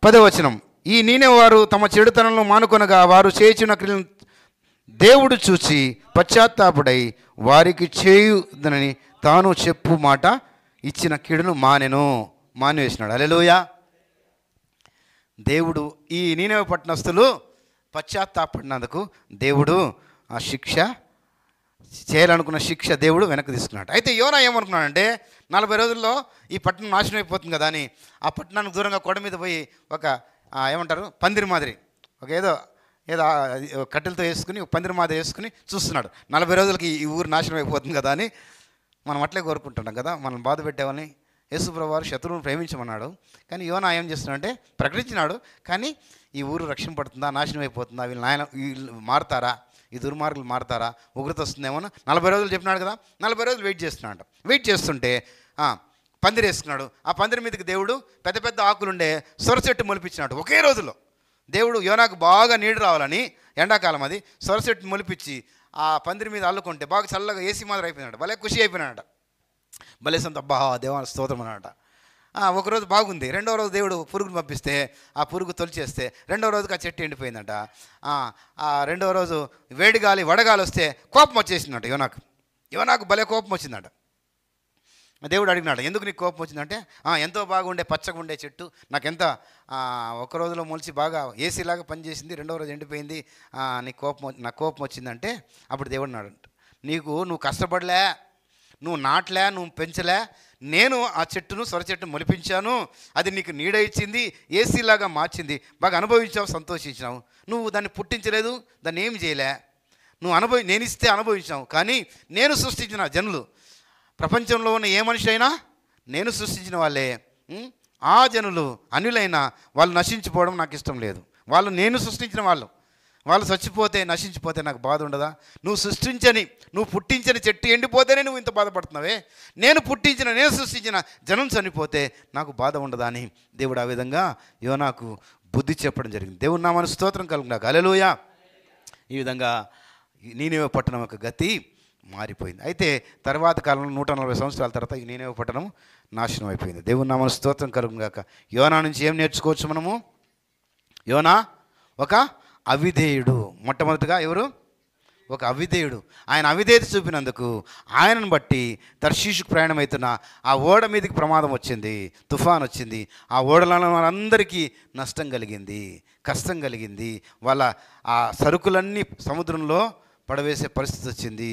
10వ వచనం. ఈ నీనెవ వారు తమ చెడుతనంలో మానుకొనగా వారు చేయుచున్న క్రియలను దేవుడు చూచి పశ్చాత్తాపుడై వారికి చేయుదనని తాను చెప్పు మాట ఇచ్చిన కీడును మానివేసినాడు. హల్లెలూయా. దేవుడు ఈ నీనెవ పట్టణస్థులు పశ్చాత్తాపడినందుకు దేవుడు ఆ శిక్ష చేయాలనుకున్న శిక్ష దేవుడు వెనక్కి తీసుకున్నాడు. అయితే యోనా ఏమనుకున్నాడంటే 40 రోజుల్లో ఈ పట్టణం నాశనం అయిపోతుంది కదా అని ఆ పట్టణానికి దూరంగా కొండ మీద పోయి ఒక ఏమంటారు పందిరి మాదిరి ఒక ఏదో కట్టెలతో వేసుకుని పందిరి మాదిరి వేసుకుని చూస్తున్నాడు. 40 రోజులకి ఈ ఊరు నాశనం అయిపోతుంది కదా అని మనం అట్లే కోరుకుంటున్నాం కదా. మనం బాధ పెట్టేవాళ్ళని యేసుప్రభువు వారు శత్రువును ప్రేమించమన్నాడు. కానీ యోనా ఏం చేస్తున్నాడంటే ప్రకటించినాడు. కానీ ఈ ఊరు రక్షణ పడుతుందా, నాశనం అయిపోతుందా, వీళ్ళు మారుతారా, ఈ దుర్మార్గులు మారుతారా, ఉగ్రత వస్తుందేమో 40 రోజులు చెప్పినాడు కదా. 40 రోజులు వెయిట్ చేస్తున్నాడు. వెయిట్ చేస్తుంటే పందిరి వేసుకున్నాడు. ఆ పందిరి మీదకి దేవుడు పెద్ద పెద్ద ఆకులుండే సొర చెట్టు మొలిపించినాడు. ఒకే రోజులో దేవుడు యోనాకు బాగా నీడు రావాలని ఎండాకాలం అది సొర చెట్టు మొలిపించి ఆ పందిరి మీద అల్లుకుంటే బాగా చల్లగా ఏసీ మాదిరి అయిపోయినాడు. భలే ఖుషి అయిపోయినాడట. భలే సొంత దేవాల స్తోత్రం అన్నమాట. ఒకరోజు బాగుంది. 2వ రోజు దేవుడు పురుగును పంపిస్తే ఆ పురుగు తొలిచేస్తే 2వ రోజుకి ఆ చెట్టు ఎండిపోయిందట. 2వ రోజు వేడిగాలి వడగాలి వస్తే కోపం వచ్చేసిందట యోనాకు భలే కోపం వచ్చిందట. దేవుడు అడిగినాడు, ఎందుకు నీకు కోపం వచ్చిందంటే ఎంతో బాగుండే పచ్చగా ఉండే చెట్టు నాకెంత ఒక రోజులో మొలిచి బాగా ఏసీలాగా పనిచేసింది, 2వ రోజు ఎండిపోయింది, నాకు కోపం వచ్చిందంటే అప్పుడు దేవుడు అన్నాడు, నువ్వు కష్టపడలే, నువ్వు నాటలే, నువ్వు పెంచలే, నేను ఆ చెట్టును సొర చెట్టును మొలిపించాను, అది నీకు నీడ ఇచ్చింది, ఏసీలాగా మార్చింది, బాగా అనుభవించావు, సంతోషించినావు. నువ్వు దాన్ని పుట్టించలేదు, దాన్ని ఏమి చేయలే, నేను ఇస్తే అనుభవించావు. కానీ నేను సృష్టించిన జనులు, ప్రపంచంలో ఉన్న ఏ మనిషి అయినా నేను సృష్టించిన వాళ్ళే. ఆ జనులు అన్యులైనా వాళ్ళు నశించిపోవడం నాకు ఇష్టం లేదు. వాళ్ళు నేను సృష్టించిన వాళ్ళు చచ్చిపోతే నశించిపోతే నాకు బాధ ఉండదా? నువ్వు పుట్టించని చెట్టు ఎండిపోతేనే నువ్వు ఇంత బాధపడుతున్నావే, నేను సృష్టించిన జనం చనిపోతే నాకు బాధ ఉండదా అని దేవుడు ఆ విధంగా యోనాకు బుద్ధి చెప్పడం జరిగింది. దేవుడు నామమునకు స్తోత్రం కలుగుగాక. హల్లెలూయా. ఈ విధంగా నీనెవె పట్టణం యొక్క గతి మారిపోయింది. అయితే తర్వాత కాలంలో 140 సంవత్సరాల తర్వాత ఈ నీనెవె పట్టణం నాశనం అయిపోయింది. దేవుడు నామమునకు స్తోత్రం కలుగుగాక. యోనా నుంచి ఏం నేర్చుకోవచ్చు మనము? యోనా ఒక అవిధేయుడు. మొట్టమొదటిగా ఎవరు? ఒక అవిధేయుడు. ఆయన అవిధేయత చూపినందుకు ఆయనను బట్టి తర్షీషుకు ప్రయాణమవుతున్న ఆ ఓడ మీదకి ప్రమాదం వచ్చింది, తుఫాన్ వచ్చింది. ఆ ఓడలో వాళ్ళందరికీ నష్టం కలిగింది, కష్టం కలిగింది. వాళ్ళ ఆ సరుకులన్నీ సముద్రంలో పడవేసే పరిస్థితి వచ్చింది.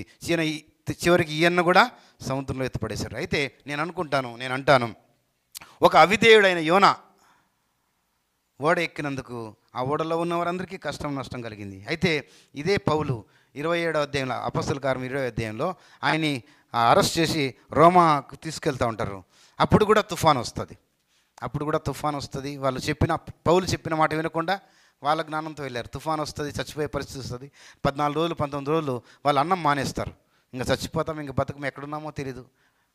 చివరికి ఈయన కూడా సముద్రంలో ఎత్తిపడేశారు. అయితే నేను అంటాను ఒక అవిధేయుడైన యోనా ఓడ ఎక్కినందుకు ఆ ఓడలో ఉన్న వారందరికీ కష్టం నష్టం కలిగింది. అయితే ఇదే పౌలు 27వ అధ్యాయంలో అపొస్తలుల కార్యం 20వ అధ్యాయంలో ఆయన్ని అరెస్ట్ చేసి రోమాకు తీసుకెళ్తూ ఉంటారు. అప్పుడు కూడా తుఫాన్ వస్తుంది. పౌలు చెప్పిన మాట వినకుండా వాళ్ళ జ్ఞానంతో వెళ్ళారు. తుఫాన్ వస్తుంది, చచ్చిపోయే పరిస్థితి వస్తుంది. 14 రోజులు 19 రోజులు వాళ్ళు అన్నం మానేస్తారు. ఇంకా చచ్చిపోతాం, ఇంకా బతుకం ఎక్కడున్నామో తెలీదు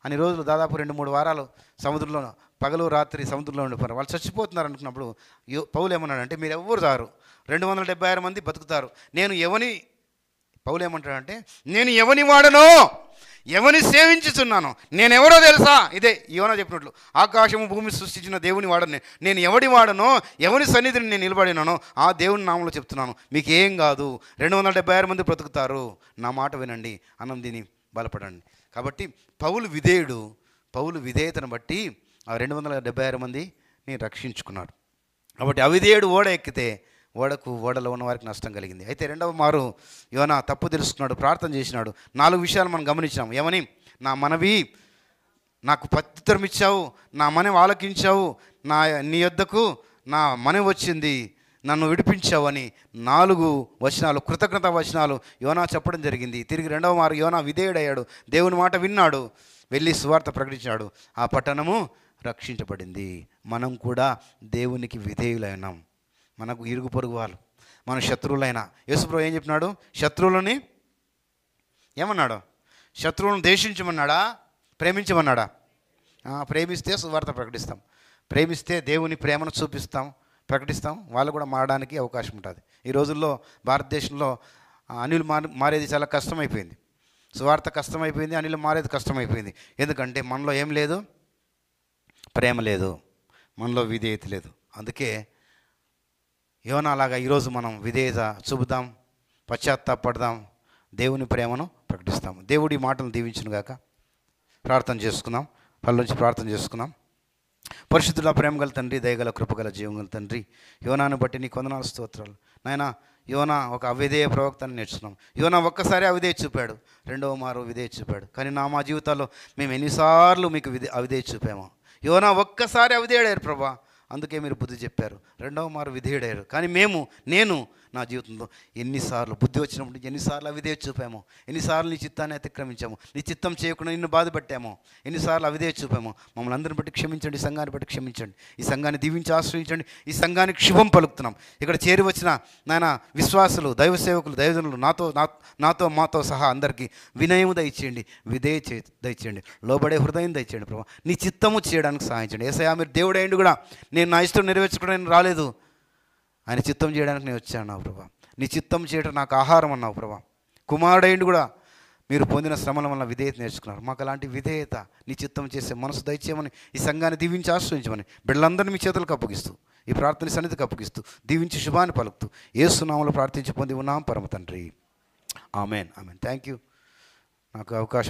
అన్ని రోజులు దాదాపు 2-3 వారాలు సముద్రంలో పగలు రాత్రి సముద్రంలో ఉండిపోయారు. వాళ్ళు చచ్చిపోతున్నారు అనుకున్నప్పుడు పౌలు ఏమన్నాడంటే, మీరు ఎవ్వరు రారు, 276 మంది బతుకుతారు. పౌలు ఏమంటాడంటే, నేను ఎవని వాడనో, ఎవని సేవించుచున్నాను, నేనెవరో తెలుసా? ఇదే యోనా చెప్పినట్లు, ఆకాశము భూమి సృష్టించిన దేవుని వాడని నేను ఎవడి వాడనో, ఎవరి సన్నిధిని నేను నిలబడినానో ఆ దేవుని నామంలో చెప్తున్నాను, మీకేం కాదు, 276 మంది బ్రతుకుతారు, నా మాట వినండి, అన్నం తిని బలపడండి. కాబట్టి పౌలు విధేయతను బట్టి ఆ 276 మందిని రక్షించుకున్నాడు. కాబట్టి అవిధేయుడు ఓడ ఎక్కితే ఓడలో ఉన్న వారికి నష్టం కలిగింది. అయితే 2వ మారు యోనా తప్పు తెలుసుకున్నాడు, ప్రార్థన చేసినాడు. 4 విషయాలు మనం గమనించాం. ఏమని? నాకు పత్రం ఇచ్చావు, నా మనవి ఆలకించావు, నీ యొద్దకు నా మనవి వచ్చింది, నన్ను విడిపించావు అని 4 వచనాలు, కృతజ్ఞత వచనాలు యోనా చెప్పడం జరిగింది. తిరిగి 2వ మారు యోనా విధేయుడయ్యాడు, దేవుని మాట విన్నాడు. వెళ్ళి సువార్త ప్రకటించాడు, ఆ పట్టణము రక్షించబడింది. మనం కూడా దేవునికి విధేయులైనాం. మనకు ఇరుగు పొరుగు వాళ్ళు, మన శత్రువులైనా యేసుప్రభువు ఏం చెప్పినాడు? శత్రువులని ఏమన్నాడు? శత్రువులను ద్వేషించమన్నాడా, ప్రేమించమన్నాడా? ప్రేమిస్తే సువార్త ప్రకటిస్తాం, ప్రేమిస్తే దేవుని ప్రేమను చూపిస్తాం, ప్రకటిస్తాం. వాళ్ళు కూడా మారడానికి అవకాశం ఉంటుంది. ఈ రోజుల్లో భారతదేశంలో అనిల్ మారేది చాలా కష్టమైపోయింది. సువార్త కష్టమైపోయింది, అనిల్ మారేది కష్టమైపోయింది. ఎందుకంటే మనలో ఏం లేదు? ప్రేమ లేదు, మనలో విధేయత లేదు. అందుకే యోనాలాగా ఈరోజు మనం విధేయత చూపుదాం, పశ్చాత్తాపడదాం, దేవుని ప్రేమను ప్రకటిస్తాం. దేవుడి మాటలు దీవించును గాక. ప్రార్థన చేసుకుందాం, పళ్ళ నుంచి ప్రార్థన చేసుకుందాం. పరిశుద్ధుల ప్రేమ గల తండ్రి, దయగల కృపగల జీవం గల తండ్రి, యోనాను బట్టి నీకు వందనాలు, స్తోత్రాలు నాయనా. యోనా ఒక అవిధేయ ప్రవక్తని నేర్చుకున్నాం. యోనా ఒక్కసారి అవిధేయ చూపాడు, రెండవ మారు విధేయ చూపాడు. కానీ మా జీవితాల్లో మేము ఎన్నిసార్లు మీకు అవిధేయ చూపాము? యోనా ఒక్కసారి అవిధేయుడారు ప్రభా, అందుకే మీరు బుద్ధి చెప్పారు. రెండవ మారు విధేయుడారు. కానీ నేను నా జీవితంలో ఎన్నిసార్లు బుద్ధి వచ్చినప్పుడు ఎన్నిసార్లు అవిధేయ చూపాము, ఎన్నిసార్లు నీ చిత్తాన్ని అతిక్రమించాము, నీ చిత్తం చేయకుండా నిన్ను బాధపెట్టాము, ఎన్నిసార్లు అవిధేయ చూపాము. మమ్మల్ని అందరిని బట్టి క్షమించండి, ఈ సంఘాన్ని బట్టి క్షమించండి, ఈ సంఘాన్ని దీవించి ఆశ్రయించండి. ఈ సంఘానికి శుభం పలుకుతున్నాం. ఇక్కడ చేరి వచ్చిన నాయన విశ్వాసులు, దైవ సేవకులు, దైవజనులు నాతో మాతో సహా అందరికీ వినయము దయచేయండి, దయచేయండి, లోబడే హృదయం దయచేయండి ప్రభా. నీ చిత్తము చేయడానికి సహాయం చేయండి. యేసయ్యా, మీరు దేవుడు అయ్యిండు కూడా నేను నా ఇష్టం నెరవేర్చుకోవడానికి రాలేదు, ఆయన చిత్తం చేయడానికి నేను వచ్చాను అన్నావు ప్రభా. నీ చిత్తం చేయడం నాకు ఆహారం అన్నావు ప్రభా. కుమారుడైండు కూడా మీరు పొందిన శ్రమల వల్ల విధేయత నేర్చుకున్నారు. మాకు అలాంటి విధేయత, నీ చిత్తం చేసే మనసు దయచేయమని, ఈ సంఘాన్ని దీవించి ఆశ్రయించమని బిడ్డలందరినీ మీ చేతులకు అప్పగిస్తూ, ఈ ప్రార్థన సన్నిధికి అప్పగిస్తూ, దీవించి శుభాన్ని పలుకుతూ యేసు నామములో ప్రార్థించి పొంది ఉన్నాం పరమ తండ్రి. Amen, amen. థ్యాంక్ యూ నాకు అవకాశం